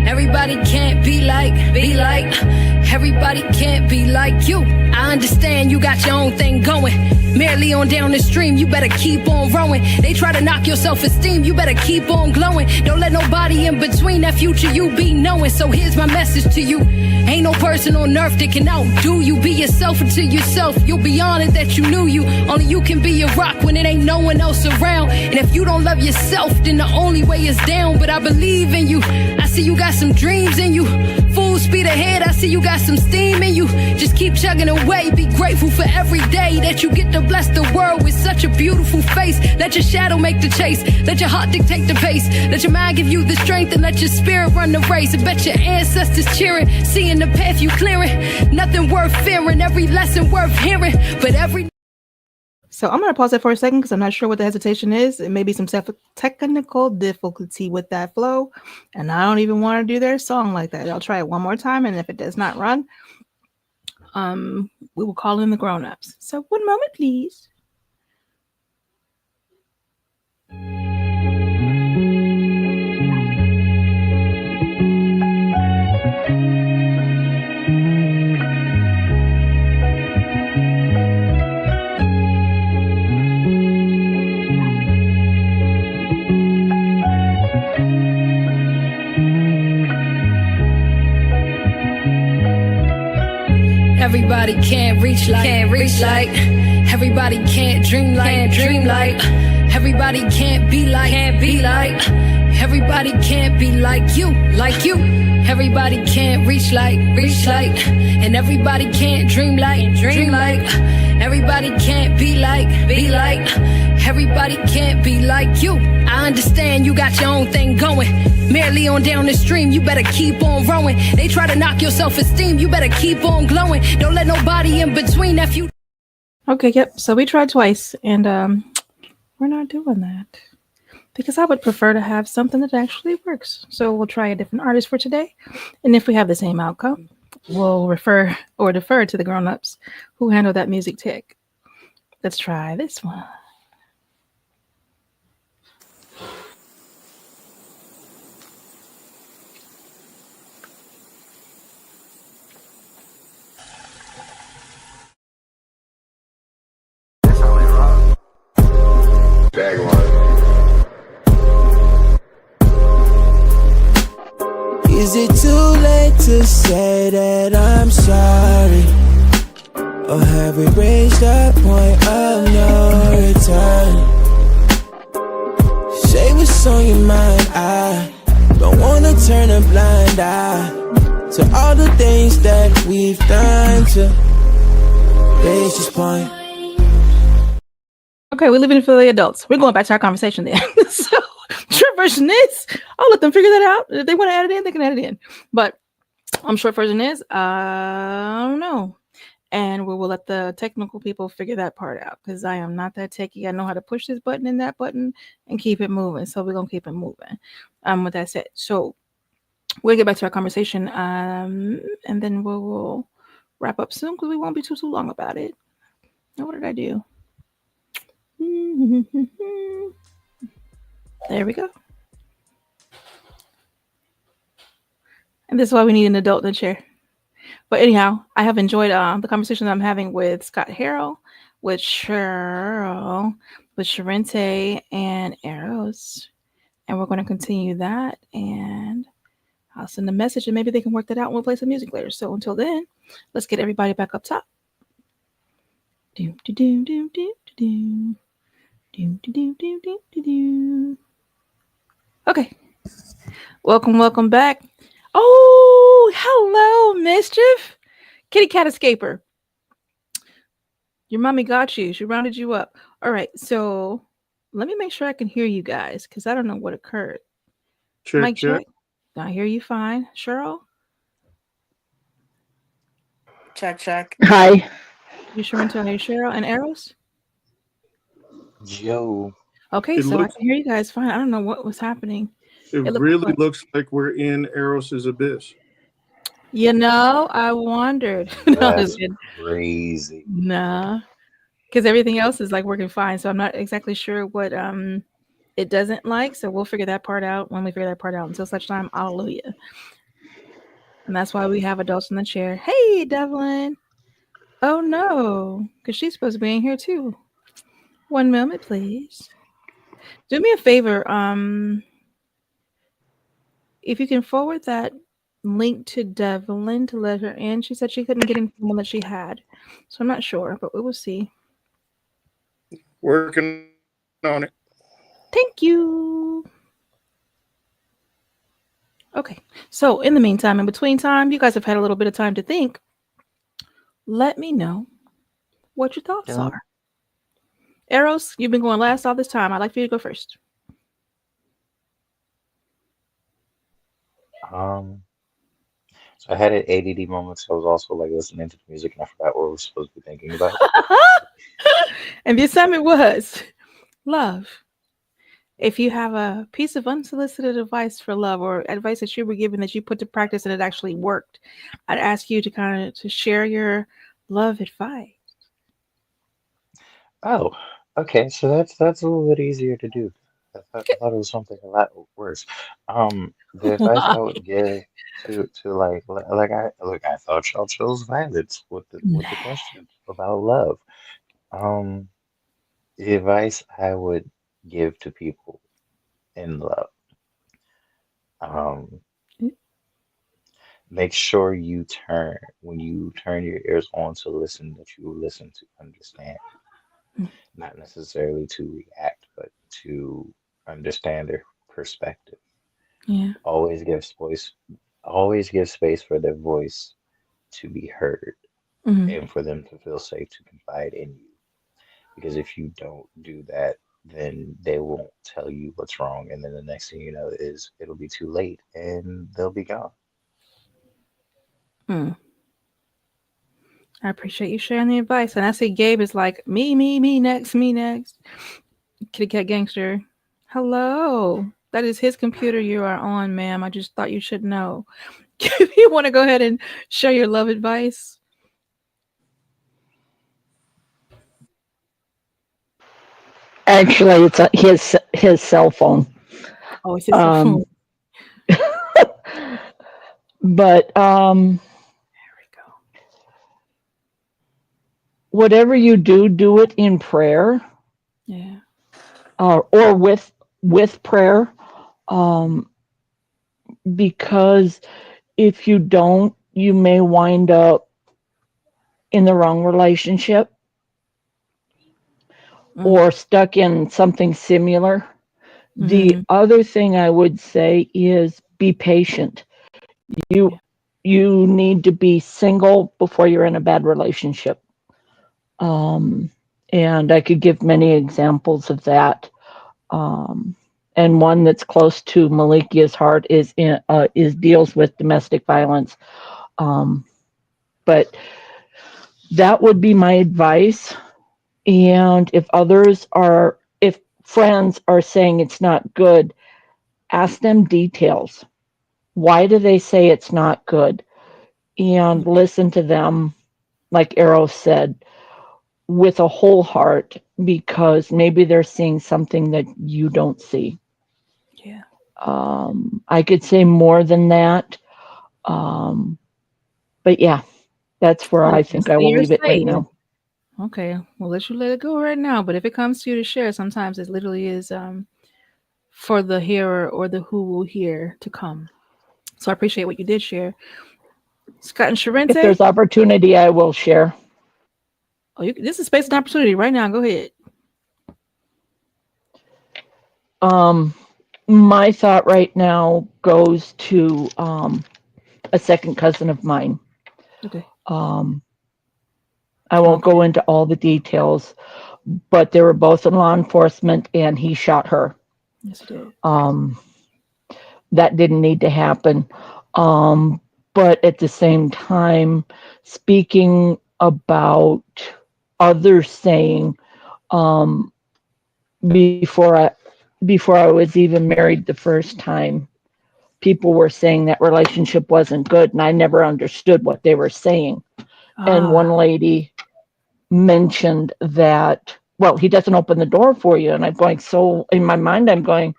everybody can't be like, everybody can't be like you. I understand you got your own thing going. Merely on down the stream, you better keep on rowing. They try to knock your self-esteem, you better keep on glowing. Don't let nobody in between that future you be knowing. So here's my message to you. Ain't no person on earth that can outdo you. Be yourself until yourself. You'll be honored that you knew you. Only you can be your rock when it ain't no one else around. And if you don't love yourself, then the only way is down. But I believe in you. I see you got some dreams in you. Full speed ahead, I see you got some steam in you. Just keep chugging away. Be grateful for every day that you get to bless the world with such a beautiful face. Let your shadow make the chase. Let your heart dictate the pace. Let your mind give you the strength and let your spirit run the race. I bet your ancestors cheering, seeing the path you clearing. Nothing worth fearing, every lesson worth hearing. But every... So I'm going to pause it for a second because I'm not sure what the hesitation is. It may be some technical difficulty with that flow. And I don't even want to do their song like that. I'll try it one more time. And if it does not run, we will call in the grown-ups. So one moment, please. Everybody can't reach like, everybody can't dream like, everybody can't be like, everybody can't be like you, everybody can't reach like, and everybody can't dream like, everybody can't be like, everybody can't be like you. I understand you got your own thing going. Merely on down the stream, you better keep on rowing. They try to knock your self-esteem, you better keep on glowing. Don't let nobody in between that future. Okay, yep. So we tried twice, and we're not doing that because I would prefer to have something that actually works. So we'll try a different artist for today, and if we have the same outcome, we'll refer or defer to the grown-ups who handle that music tech. Let's try this one. Is it too late to say that I'm sorry? Or have we reached a point of no return? Say what's on your mind, I don't wanna turn a blind eye to all the things that we've done to reach this point. Okay, we're leaving it for the adults. We're going back to our conversation then. So, short version is, I'll let them figure that out. If they want to add it in, they can add it in. But short version is, I don't know. And we will let the technical people figure that part out because I am not that techie. I know how to push this button and that button and keep it moving. So we're going to keep it moving. With that said, so we'll get back to our conversation. And then we'll wrap up soon because we won't be too long about it. Now, what did I do? There we go. And this is why we need an adult in the chair. But anyhow, I have enjoyed the conversation that I'm having with Scott Harrell, with Cheryl, with Sharente, and Eros. And we're going to continue that. And I'll send a message and maybe they can work that out and we'll play some music later. So until then, let's get everybody back up top. Do, do, do, do, do, do, do, do, do, do, do, do, do. Okay. Welcome back. Oh, hello, Mischief. Kitty Cat Escaper. Your mommy got you. She rounded you up. All right, so let me make sure I can hear you guys because I don't know what occurred. Check, check. I hear you fine. Cheryl? Check. Hi. You sure until I hear Cheryl and Eros? Yo. Okay, It so looks- I can hear you guys fine. I don't know what was happening. It really looks like we're in Eros's abyss. You know, I wondered. That's crazy. Nah. Because everything else is like working fine. So I'm not exactly sure what it doesn't like. So we'll figure that part out when we figure that part out. Until such time, hallelujah. And that's why we have adults in the chair. Hey, Devlin. Oh no, because she's supposed to be in here too. One moment, please. Do me a favor. If you can forward that link to Devlin to let her in. She said she couldn't get in the one that she had. So I'm not sure, but we will see. Working on it. Thank you. Okay. So in the meantime, in between time, you guys have had a little bit of time to think. Let me know what your thoughts are. Eros, you've been going last all this time. I'd like for you to go first. So I had an ADD moment. So I was also like listening to the music, and I forgot what I was supposed to be thinking about. And the assignment was love. If you have a piece of unsolicited advice for love or advice that you were given that you put to practice and it actually worked, I'd ask you to kind of to share your love advice. Oh, okay. So that's a little bit easier to do. I thought it was something a lot worse. The advice I would give to I thought y'all chose violence with the question about love. The advice I would give to people in love. Make sure when you turn your ears on to listen, that you listen to understand. Not necessarily to react, but to understand their perspective. Yeah. Always give space for their voice to be heard and for them to feel safe to confide in you. Because if you don't do that, then they won't tell you what's wrong, and then the next thing you know is it'll be too late and they'll be gone. I appreciate you sharing the advice. And I see Gabe is like, me next. Kitty Cat Gangster. Hello. That is his computer you are on, ma'am. I just thought you should know. If you want to go ahead and share your love advice. Actually, it's his cell phone. Oh, it's his cell phone. But there we go. Whatever you do it in prayer. Yeah. Or with prayer. Because if you don't, you may wind up in the wrong relationship or stuck in something similar. The other thing I would say is be patient. You need to be single before you're in a bad relationship. And I could give many examples of that. And one that's close to Melikia's heart is deals with domestic violence. But that would be my advice. And if friends are saying it's not good, ask them details. Why do they say it's not good? And listen to them, like Eros said, with a whole heart, because maybe they're seeing something that you don't see. Yeah. I could say more than that. But yeah, that's where I think I will You're leave it right safe. now. Okay, we'll let you let it go right now. But if it comes to you to share, sometimes it literally is for the hearer or the who will hear to come. So I appreciate what you did share. Scott and If Sharente. there's opportunity, I will share. Oh, this is space and opportunity right now. Go ahead. My thought right now goes to a second cousin of mine. Okay. I won't go into all the details, but they were both in law enforcement, and he shot her. Yes, he did. That didn't need to happen. But at the same time, speaking about others saying, before I was even married the first time, people were saying that relationship wasn't good, and I never understood what they were saying. And one lady mentioned that, well, he doesn't open the door for you. And I'm going, so in my mind, I'm going,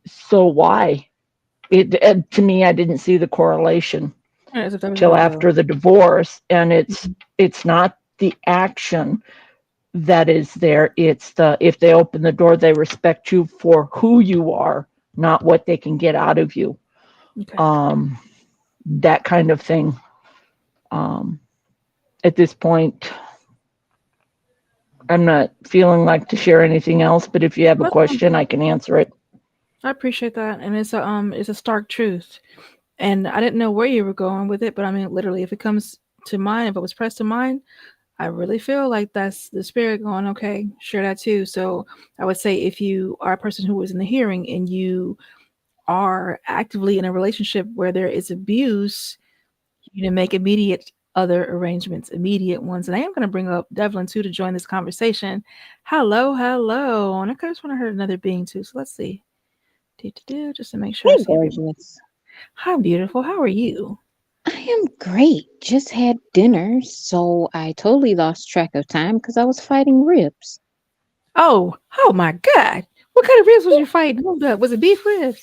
so why? To me, I didn't see the correlation till after the divorce. And it's not the action that is there. It's if they open the door, they respect you for who you are, not what they can get out of you. Okay. That kind of thing. At this point, I'm not feeling like to share anything else, but if you have a question, I can answer it. I appreciate that. And it's a stark truth. And I didn't know where you were going with it, but I mean, literally, if it comes to mind, if it was pressed to mind, I really feel like that's the spirit going, okay, share that too. So I would say if you are a person who was in the hearing and you are actively in a relationship where there is abuse, you need to make immediate other arrangements, immediate ones. And I am going to bring up Devlin too to join this conversation. Hello. And I just want to hear another being too. So let's see. Just to make sure. Hey, gorgeous. Hi, beautiful. How are you? I am great. Just had dinner, so I totally lost track of time because I was fighting ribs. Oh my God. What kind of ribs was you fighting? Was it beef ribs?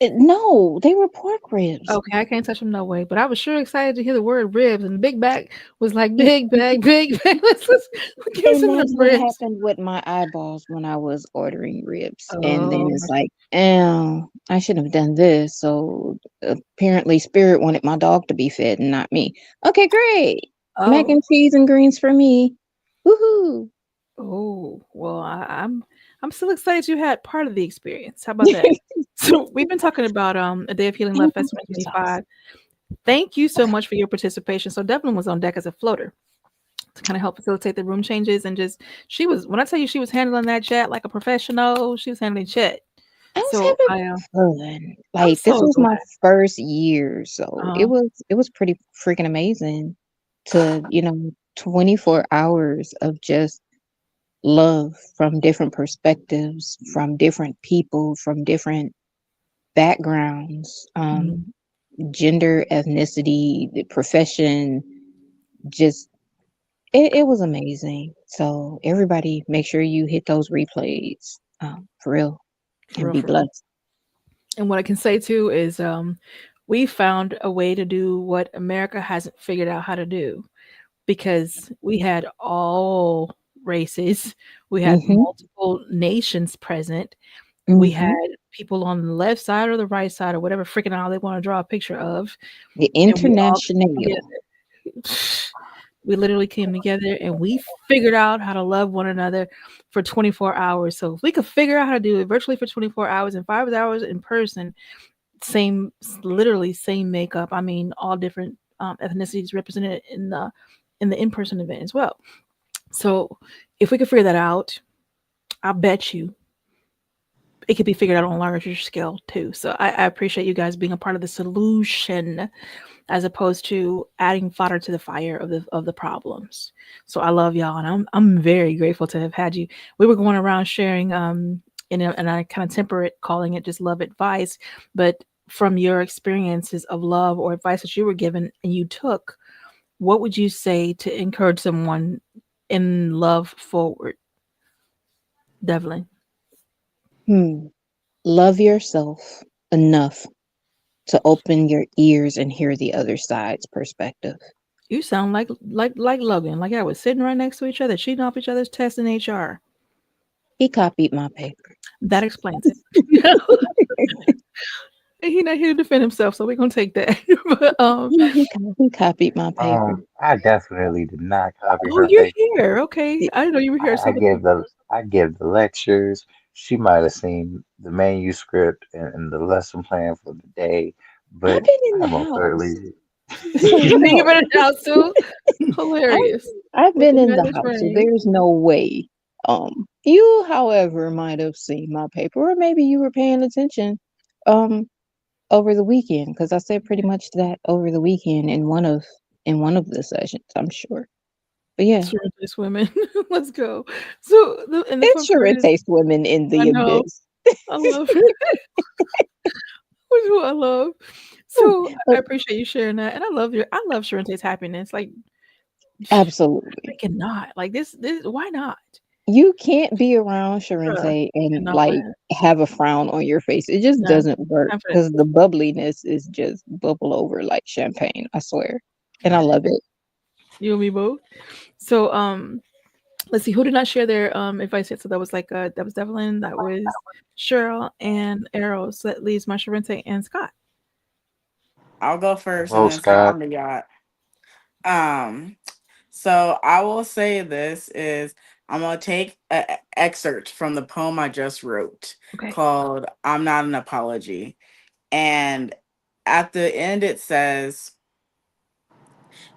No, they were pork ribs. Okay, I can't touch them no way. But I was sure excited to hear the word ribs, and Big Back was like, big bag. Let's give me some of That's the what ribs. happened with my eyeballs when I was ordering ribs. Oh. And then it's like, oh, I shouldn't have done this. So apparently Spirit wanted my dog to be fed and not me. Okay, great. Mac and cheese and greens for me. Woohoo. Oh, well, I'm still excited you had part of the experience. How about that? So we've been talking about A Day of Healing Love Fest 2025. Thank you so much for your participation. So Devlin was on deck as a floater to kind of help facilitate the room changes, and when I tell you she was handling that chat like a professional, she was handling chat. I was having fun. Like so this was glad. my first year, so it was pretty freaking amazing to 24 hours of just love from different perspectives, from different people, from different backgrounds, gender, ethnicity, the profession. Just it was amazing. So everybody, make sure you hit those replays for real, and be blessed. And what I can say too is we found a way to do what America hasn't figured out how to do, because we had all races, we had multiple nations present, we had people on the left side or the right side or whatever freaking aisle they want to draw a picture of. The international. We literally came together and we figured out how to love one another for 24 hours. So if we could figure out how to do it virtually for 24 hours and 5 hours in person, literally same makeup. I mean, all different ethnicities represented in the in-person event as well. So if we could figure that out, I bet you it could be figured out on a larger scale too. So I appreciate you guys being a part of the solution, as opposed to adding fodder to the fire of the problems. So I love y'all, and I'm very grateful to have had you. We were going around sharing, and I kind of temper it, calling it just love advice, but from your experiences of love or advice that you were given and you took, what would you say to encourage someone in love forward? Devlin. Love yourself enough to open your ears and hear the other side's perspective. You sound like Logan. Like I was sitting right next to each other, cheating off each other's tests in HR. He copied my paper. That explains it. He's not here to defend himself, so we're gonna take that. But he copied my paper. I definitely did not copy oh, her you're paper. here. Okay, I didn't know you were here. I give the lectures. She might have seen the manuscript and the lesson plan for the day, I've but been in the I most house. certainly You've been in the house too. Hilarious. I've been in the Tremendous house, so rain. there's no way. You, however, might have seen my paper, or maybe you were paying attention over the weekend, because I said pretty much that over the weekend in one of the sessions, I'm sure. But yeah, Sure, just women. Let's go. So, and the it fun sure part it is, takes women in I the know, abyss. I love it. Which is what I love. So I But appreciate you sharing that, and I love Sharente's happiness. Like, absolutely, I cannot like this. Why not? you can't be around Bruh, Sharente and cannot like win. have a frown on your face. It just No, doesn't work, time for that. because the bubbliness is just bubble over like champagne, I swear. And I love it. You and me both. So, let's see who did not share their advice yet. So that was that was Devlin, that was Cheryl and Arrow. So that leaves my Sharente and Scott. I'll go first and well, then say Scott. on the yacht. So I will say this is I'm gonna take an excerpt from the poem I just wrote Okay. called "I'm Not an Apology," and at the end it says,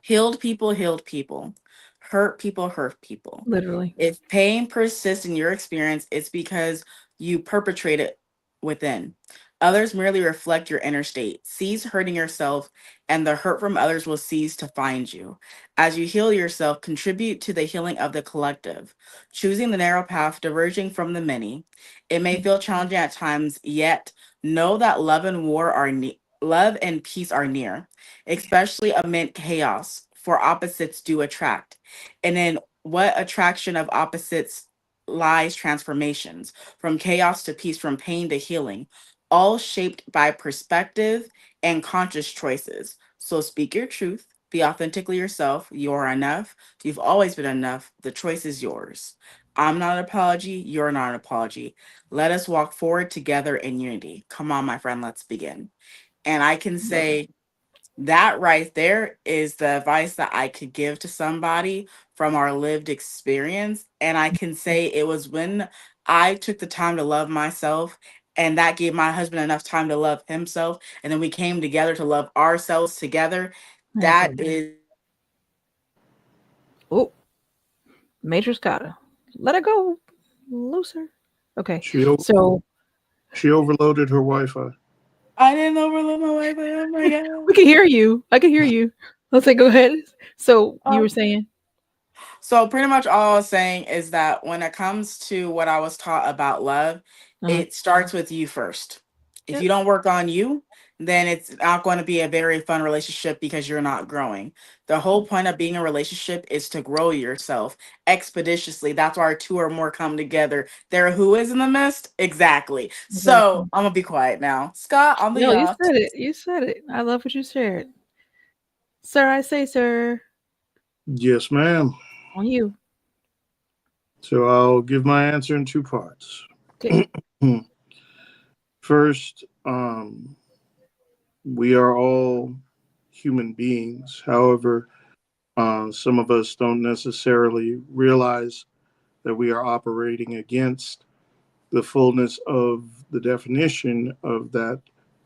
"Healed people, hurt people, hurt people. Literally. If pain persists in your experience, it's because you perpetrate it within. Others merely reflect your inner state. Cease hurting yourself, and the hurt from others will cease to find you. As you heal yourself, contribute to the healing of the collective. Choosing the narrow path, diverging from the many. It may feel challenging at times, yet know that love and peace are near, especially amid chaos. For opposites do attract. And in what attraction of opposites lies transformations from chaos to peace, from pain to healing, all shaped by perspective and conscious choices. So speak your truth, be authentically yourself. You are enough. You've always been enough. The choice is yours. I'm not an apology. You're not an apology. Let us walk forward together in unity. Come on, my friend, let's begin. And I can say that right there is the advice that I could give to somebody from our lived experience. And I can say it was when I took the time to love myself, and that gave my husband enough time to love himself. And then we came together to love ourselves together. That is. Oh, Major Scotta. Let it go. Looser. Okay. So she overloaded her Wi-Fi. I didn't overload my Wi-Fi. Oh my God. we can hear you. I can hear you. Let's say go ahead. So you were saying? So pretty much all I was saying is that when it comes to what I was taught about love, it starts with you first. If you don't work on you, then it's not going to be a very fun relationship because you're not growing. The whole point of being in a relationship is to grow yourself expeditiously. That's why two or more come together. There who is in the midst? Exactly. So I'm gonna be quiet now. Scott, on the No, yacht. you said it. You said it. I love what you shared. Sir, I say, sir. Yes, ma'am. On you. So I'll give my answer in two parts. Okay. First, we are all human beings. However, some of us don't necessarily realize that we are operating against the fullness of the definition of that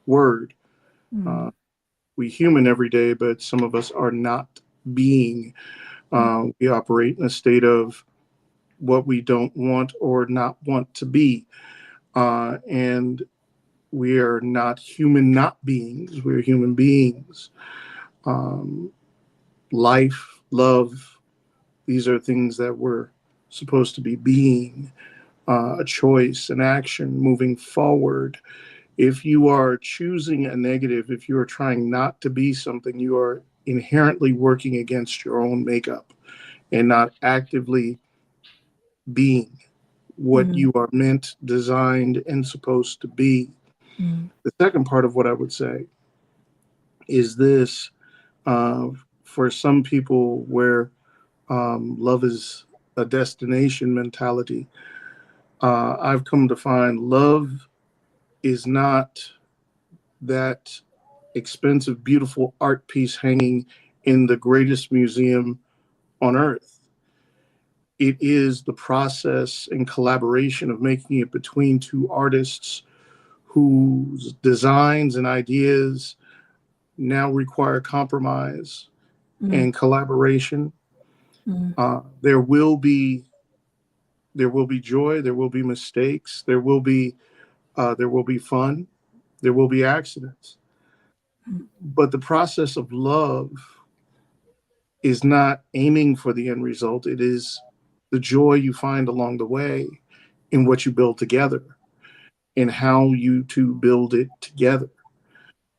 word. We human every day, but some of us are not being. We operate in a state of what we don't want or not want to be. And we are not human not beings. We're human beings. Life, love, these are things that we're supposed to be being. A choice, an action, moving forward. If you are choosing a negative, if you are trying not to be something, you are inherently working against your own makeup and not actively being what you are meant, designed, and supposed to be. The second part of what I would say is this: for some people, where love is a destination mentality, I've come to find love is not that expensive, beautiful art piece hanging in the greatest museum on earth. It is the process and collaboration of making it between two artists whose designs and ideas now require compromise and collaboration. There will be joy, there will be mistakes, there will be fun, there will be accidents. But the process of love is not aiming for the end result. It is the joy you find along the way in what you build together and how you two build it together.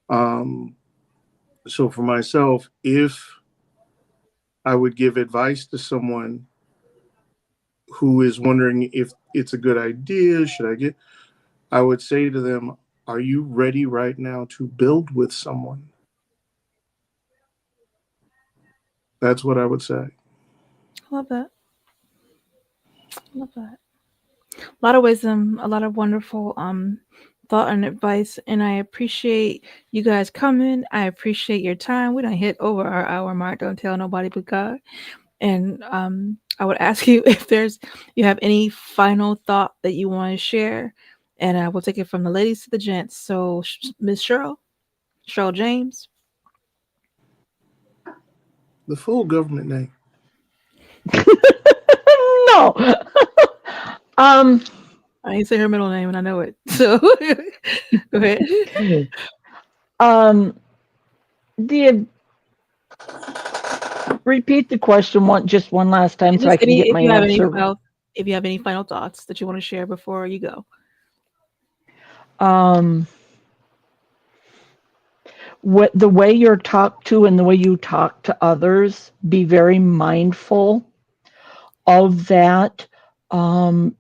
So for myself, if I would give advice to someone who is wondering if it's a good idea, I would say to them, are you ready right now to build with someone? That's what I would say. Love that. Love that. A lot of wisdom, a lot of wonderful thought and advice, and I appreciate you guys coming. I appreciate your time. We done hit over our hour mark. Don't tell nobody but God. And I would ask you if you have any final thought that you want to share, and I will take it from the ladies to the gents. So, Miss Cheryl James. The full government name. No. I ain't say her middle name, and I know it. So go ahead. Repeat the question one last time so I can get my answer. If you have any final thoughts that you want to share before you go. The way you're talked to and the way you talk to others, be very mindful of that,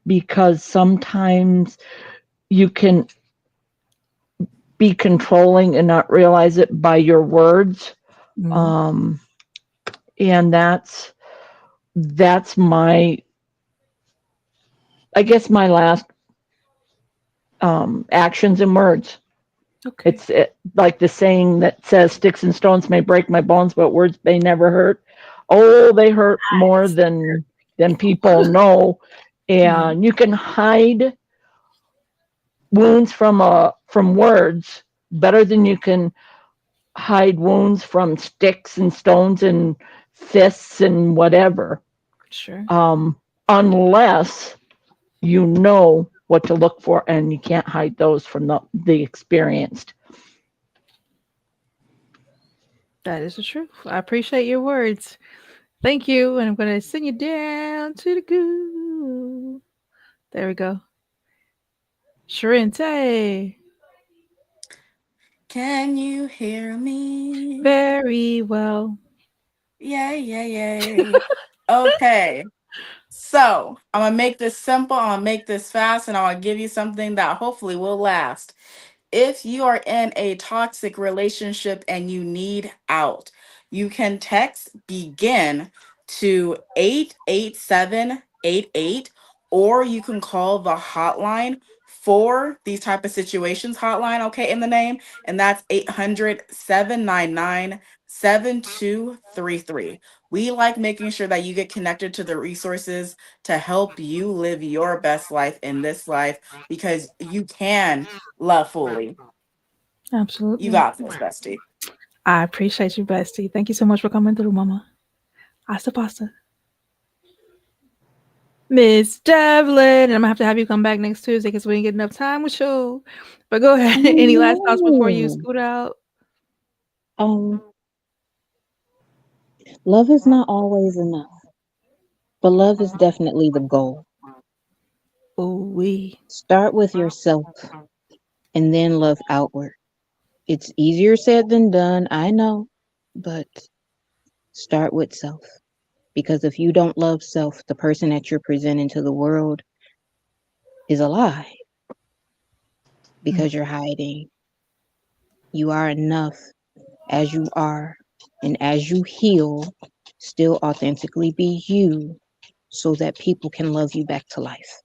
because sometimes you can be controlling and not realize it by your words. And that's my last actions and words. Okay. It's like the saying that says, sticks and stones may break my bones, but words may never hurt. Oh, they hurt more than people know. And you can hide wounds from words better than you can hide wounds from sticks and stones and fists and whatever. Sure. Unless you know what to look for, and you can't hide those from the experienced. That is the truth. I appreciate your words. Thank you. And I'm going to send you down to the goo. There we go. Sharente. Can you hear me? Very well. Yay. Okay. So I'm going to make this simple. I'm going to make this fast, and I'm going to give you something that hopefully will last. If you are in a toxic relationship and you need out, you can text BEGIN to 88788, or you can call the hotline for these type of situations hotline, okay, in the name, and that's 800-799-7233. We like making sure that you get connected to the resources to help you live your best life in this life, because you can love fully. Absolutely. You got this, bestie. I appreciate you, bestie. Thank you so much for coming through, mama. Hasta pasta. Miss Devlin, and I'm going to have you come back next Tuesday because we didn't get enough time with you. But go ahead. Any last thoughts before you scoot out? Love is not always enough, but love is definitely the goal. Start with yourself and then love outward. It's easier said than done, I know, but start with self. Because if you don't love self, the person that you're presenting to the world is a lie. Because you're hiding. You are enough. as you are, and as you heal, still authentically be you so that people can love you back to life.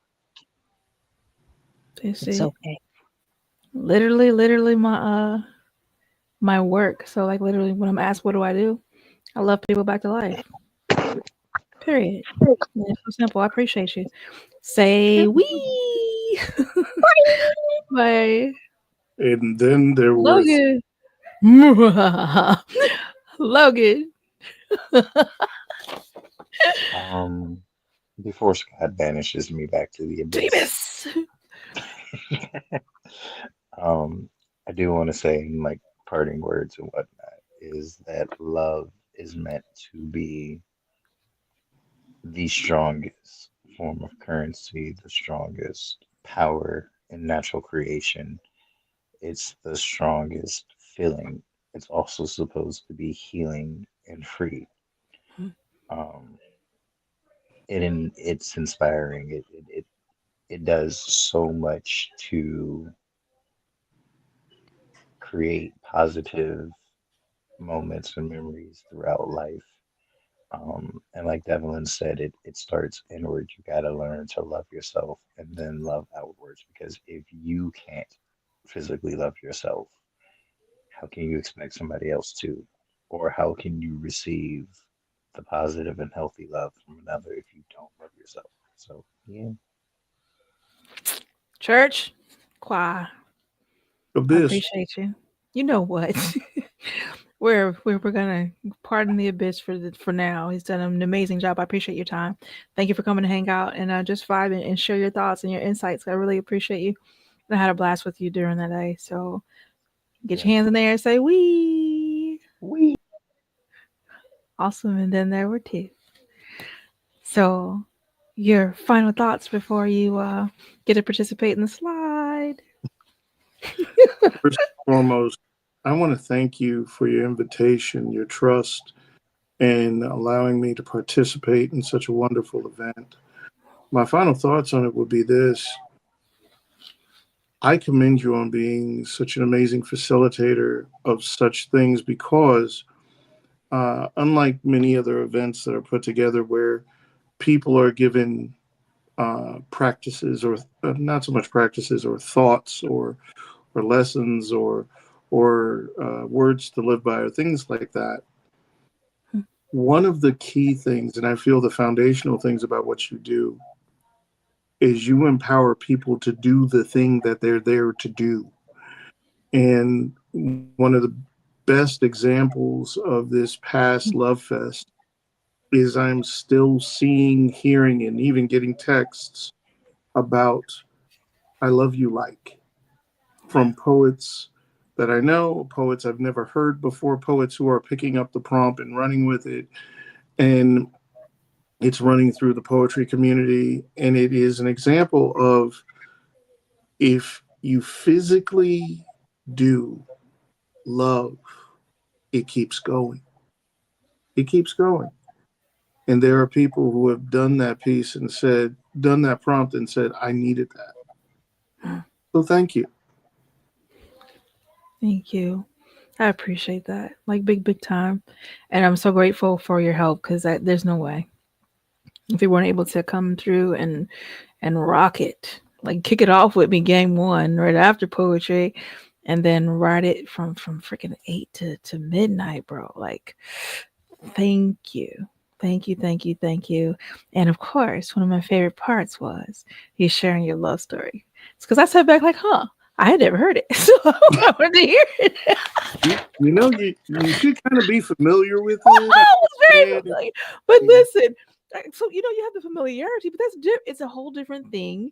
It's okay. Literally my work. So like literally when I'm asked what do I do, I love people back to life. Period. It's so simple. I appreciate you. Say we. Bye. And then there was Logan. Logan. Before Scott banishes me back to the abyss, I do want to say, like, parting words and whatnot, is that love is meant to be the strongest form of currency, the strongest power in natural creation. It's the strongest feeling. It's also supposed to be healing and free. Um, it's inspiring. It does so much to create positive moments and memories throughout life. And like Devlin said, it starts inward. You got to learn to love yourself and then love outwards. Because if you can't physically love yourself, how can you expect somebody else to? Or how can you receive the positive and healthy love from another if you don't love yourself? So, yeah. Church, choir. I abyss. appreciate you. You know what? we're gonna pardon the abyss for now. He's done an amazing job. I appreciate your time. Thank you for coming to hang out and just vibe and share your thoughts and your insights. I really appreciate you. I had a blast with you during that day. So get your hands in there and say we. Awesome. And then there were two. So your final thoughts before you get to participate in the slide. First and foremost, I want to thank you for your invitation, your trust, and allowing me to participate in such a wonderful event. My final thoughts on it would be this. I commend you on being such an amazing facilitator of such things because unlike many other events that are put together where people are given practices or not so much practices or thoughts or lessons or words to live by or things like that. One of the key things, and I feel the foundational things about what you do, is you empower people to do the thing that they're there to do. And one of the best examples of this past Love Fest is I'm still seeing, hearing, and even getting texts about I love you like from poets that I know, poets I've never heard before, poets who are picking up the prompt and running with it. And it's running through the poetry community. And it is an example of if you physically do love, it keeps going. It keeps going. And there are people who have done that piece and said, done that prompt and said, I needed that. So thank you. Thank you. I appreciate that. Like big time. And I'm so grateful for your help because there's no way. If you weren't able to come through and rock it, like kick it off with me game one right after poetry and then ride it from freaking 8 to midnight, bro. Like, thank you. Thank you. And of course, one of my favorite parts was you sharing your love story. It's because I sat back like, I had never heard it. So I wanted to hear it. You know, you should kind of be familiar with it. I was very familiar. But listen, so you have the familiarity, but it's a whole different thing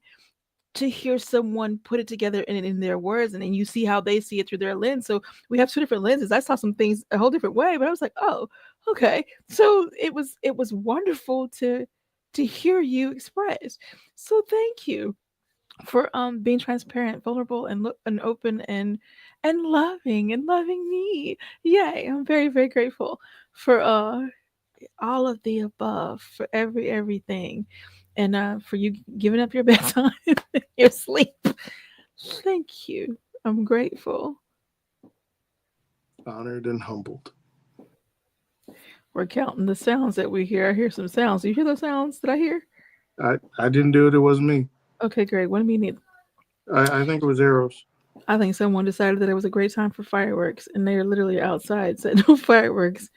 to hear someone put it together in their words, and then you see how they see it through their lens. So we have two different lenses. I saw some things a whole different way, but I was like, oh, okay. So it was wonderful to hear you express. So thank you for being transparent, vulnerable, and open and loving me. Yay! I'm very, very grateful for all of the above, for everything, and for you giving up your bedtime, your sleep. Thank you. I'm grateful. honored and humbled. We're counting the sounds that we hear. I hear some sounds. Do you hear those sounds that I hear? I didn't do it. It wasn't me. Okay, great. What do you need? I think it was arrows. I think someone decided that it was a great time for fireworks, and they're literally outside setting off fireworks.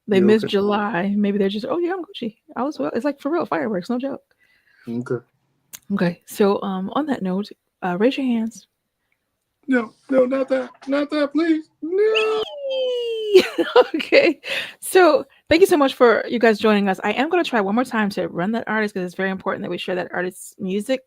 They missed okay? July. Maybe they're just, oh yeah, I'm Gucci. I was well. It's like for real fireworks, no joke. Okay. Okay. So on that note, raise your hands. No, not that, please. No. Okay. So thank you so much for you guys joining us. I am going to try one more time to run that artist because it's very important that we share that artist's music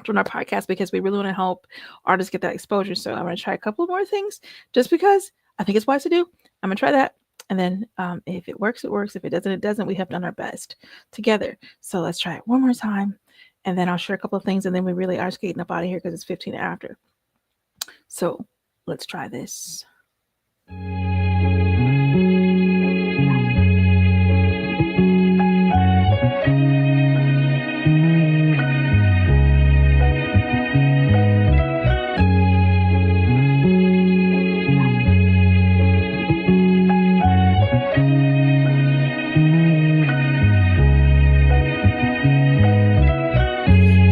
on our podcast because we really want to help artists get that exposure. So I'm going to try a couple more things just because I think it's wise to do. I'm going to try that. And then if it works, it works. If it doesn't, it doesn't. We have done our best together. So let's try it one more time. And then I'll share a couple of things. And then we really are skating up out of here because it's 15 after. So let's try this.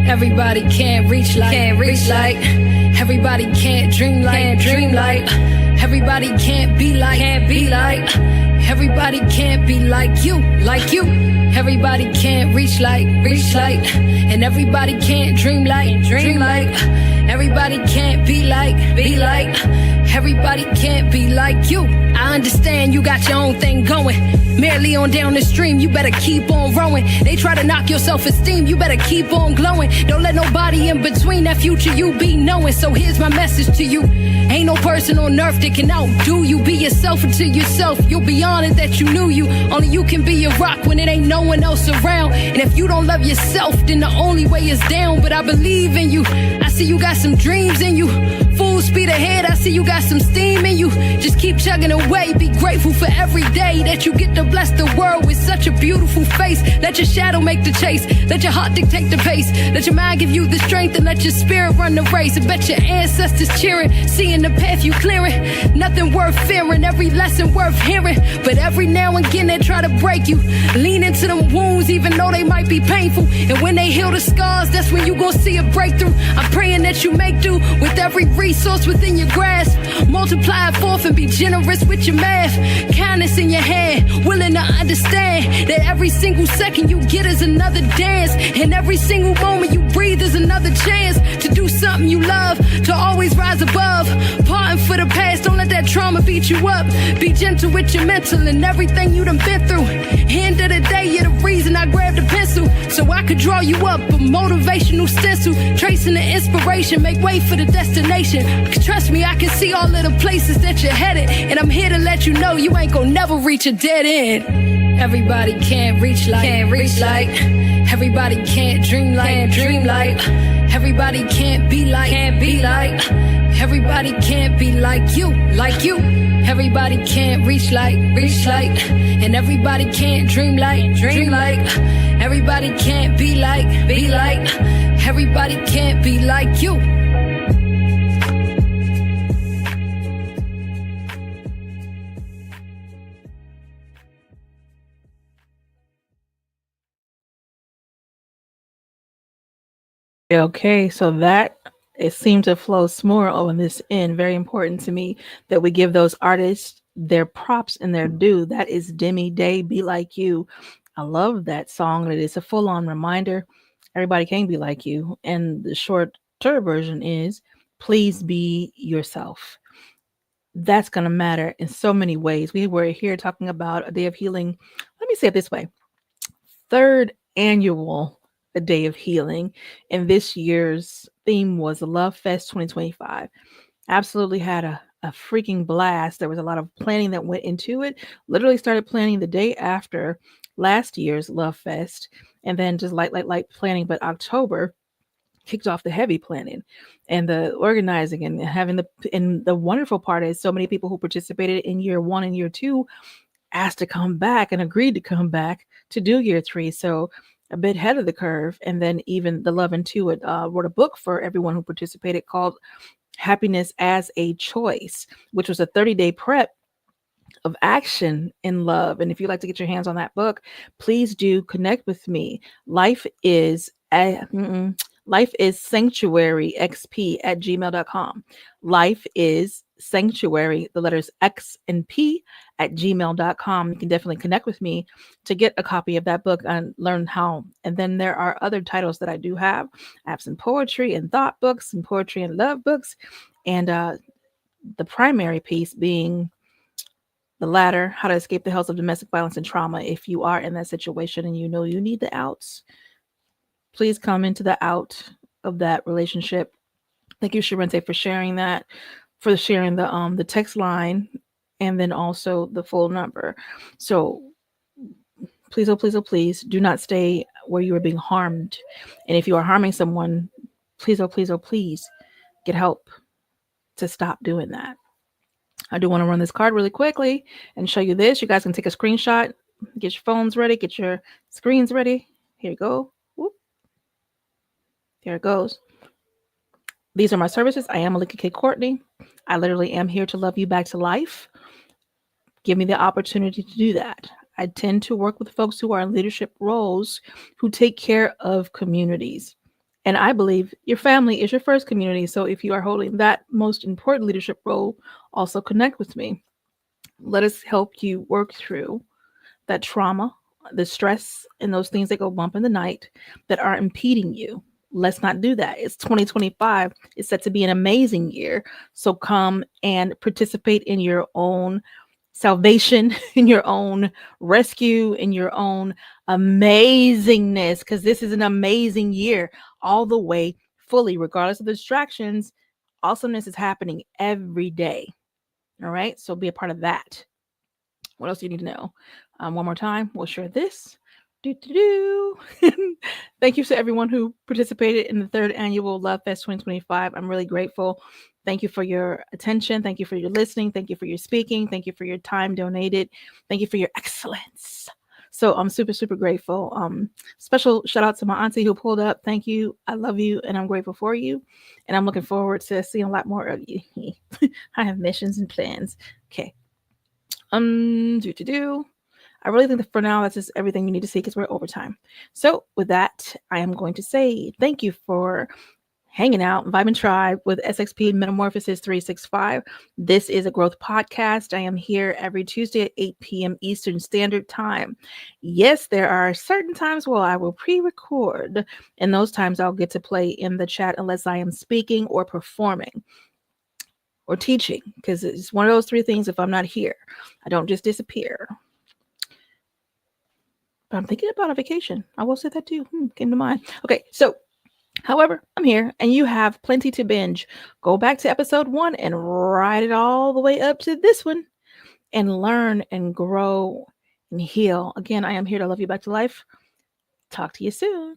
Everybody can't reach like, everybody can't dream like, everybody can't be like, everybody can't be like you, everybody can't reach like, and everybody can't dream like, everybody can't be like, everybody can't be like you. I understand you got your own thing going, merely on down the stream, you better keep on rowing. They try to knock your self-esteem, you better keep on glowing. Don't let nobody in between that future you be knowing. So here's my message to you. Ain't no person on earth that can outdo you. Be yourself until yourself. You'll be honored that you knew you. Only you can be a rock when it ain't no one else around. And if you don't love yourself, then the only way is down. But I believe in you. I see you got some dreams in you. Full speed ahead, I see you got some steam in you. Just keep chugging away. Be grateful for every day that you get to bless the world with such a beautiful face. Let your shadow make the chase. Let your heart dictate the pace. Let your mind give you the strength and let your spirit run the race. I bet your ancestors cheering, seeing the path you clearing. Nothing worth fearing, every lesson worth hearing. But every now and again they try to break you. Lean into them wounds even though they might be painful. And when they heal the scars, that's when you gon' see a breakthrough. I'm praying that you make do with every resource within your grasp. Multiply it forth and be generous with your math. Kindness in your hand, willing to understand that every single second you get is another dance. And every single moment you breathe is another chance to do something you love, to always rise above. Parting for the past, don't let that trauma beat you up. Be gentle with your mental and everything you done been through. End of the day, you're the reason I grabbed a pencil, so I could draw you up a motivational stencil. Tracing the inspiration, make way for the destination. 'Cause trust me, I can see all of the places that you're headed. And I'm here to let you know you ain't gonna never reach a dead end. Everybody can't reach like, everybody can't dream like, everybody can't be like, everybody can't be like you, everybody can't reach like, and everybody can't dream like, everybody can't be like, everybody can't be like you. Okay, so that it seemed to flow more on this end. Very important to me that we give those artists their props and their due. That is Demi Day, Be Like You. I love that song. It is a full-on reminder. Everybody can be like you. And the shorter version is, please be yourself. That's going to matter in so many ways. We were here talking about a day of healing. Let me say it this way. 3rd annual A Day of Healing. And this year's theme was Love Fest 2025. Absolutely had a freaking blast. There was a lot of planning that went into it. Literally started planning the day after last year's Love Fest. And then just light planning. But October kicked off the heavy planning and the organizing and having the wonderful part is so many people who participated in year 1 and year 2 asked to come back and agreed to come back to do year 3. So a bit ahead of the curve. And then even the Love and Two wrote a book for everyone who participated called Happiness as a Choice, which was a 30-day prep of action in love. And if you'd like to get your hands on that book, please do connect with me. Life is sanctuaryxp@gmail.com. Life is sanctuary, the letters X and P @gmail.com. You can definitely connect with me to get a copy of that book and learn how. And then there are other titles that I do have. I have some poetry and thought books, some poetry and love books, and the primary piece being the latter, How to Escape the Hells of Domestic Violence and Trauma. If you are in that situation and you know you need the outs, please come into the out of that relationship. Thank you, Sharente, for sharing that, for sharing the text line, and then also the full number. So please, oh please, oh please, do not stay where you are being harmed. And if you are harming someone, please, oh please, get help to stop doing that. I do want to run this card really quickly and show you this. You guys can take a screenshot, get your phones ready, get your screens ready. Here you go. Whoop. There it goes. These are my services. I am Melikia K. Courtney. I literally am here to love you back to life. Give me the opportunity to do that. I tend to work with folks who are in leadership roles who take care of communities. And I believe your family is your first community. So if you are holding that most important leadership role, also connect with me. Let us help you work through that trauma, the stress, and those things that go bump in the night that are impeding you. Let's not do that. It's 2025. It's set to be an amazing year. So come and participate in your own salvation, in your own rescue, in your own amazingness, because this is an amazing year all the way fully, regardless of the distractions. Awesomeness is happening every day. All right. So be a part of that. What else do you need to know? One more time, we'll share this. Thank you to everyone who participated in the 3rd annual Love Fest 2025. I'm really grateful. Thank you for your attention. Thank you for your listening. Thank you for your speaking. Thank you for your time donated. Thank you for your excellence. So I'm super, super grateful. Special shout out to my auntie who pulled up. Thank you. I love you and I'm grateful for you. And I'm looking forward to seeing a lot more of you. I have missions and plans. Okay. I really think that for now, that's just everything you need to see because we're overtime. So with that, I am going to say thank you for hanging out, Vibe and Tribe with SXP Metamorphosis 365. This is a growth podcast. I am here every Tuesday at 8 p.m. Eastern Standard Time. Yes, there are certain times where I will pre-record, and those times I'll get to play in the chat unless I am speaking or performing or teaching, because it's one of those 3 things. If I'm not here, I don't just disappear. But I'm thinking about a vacation. I will say that too. Came to mind. Okay, so however, I'm here and you have plenty to binge. Go back to episode 1 and ride it all the way up to this one and learn and grow and heal. Again, I am here to love you back to life. Talk to you soon.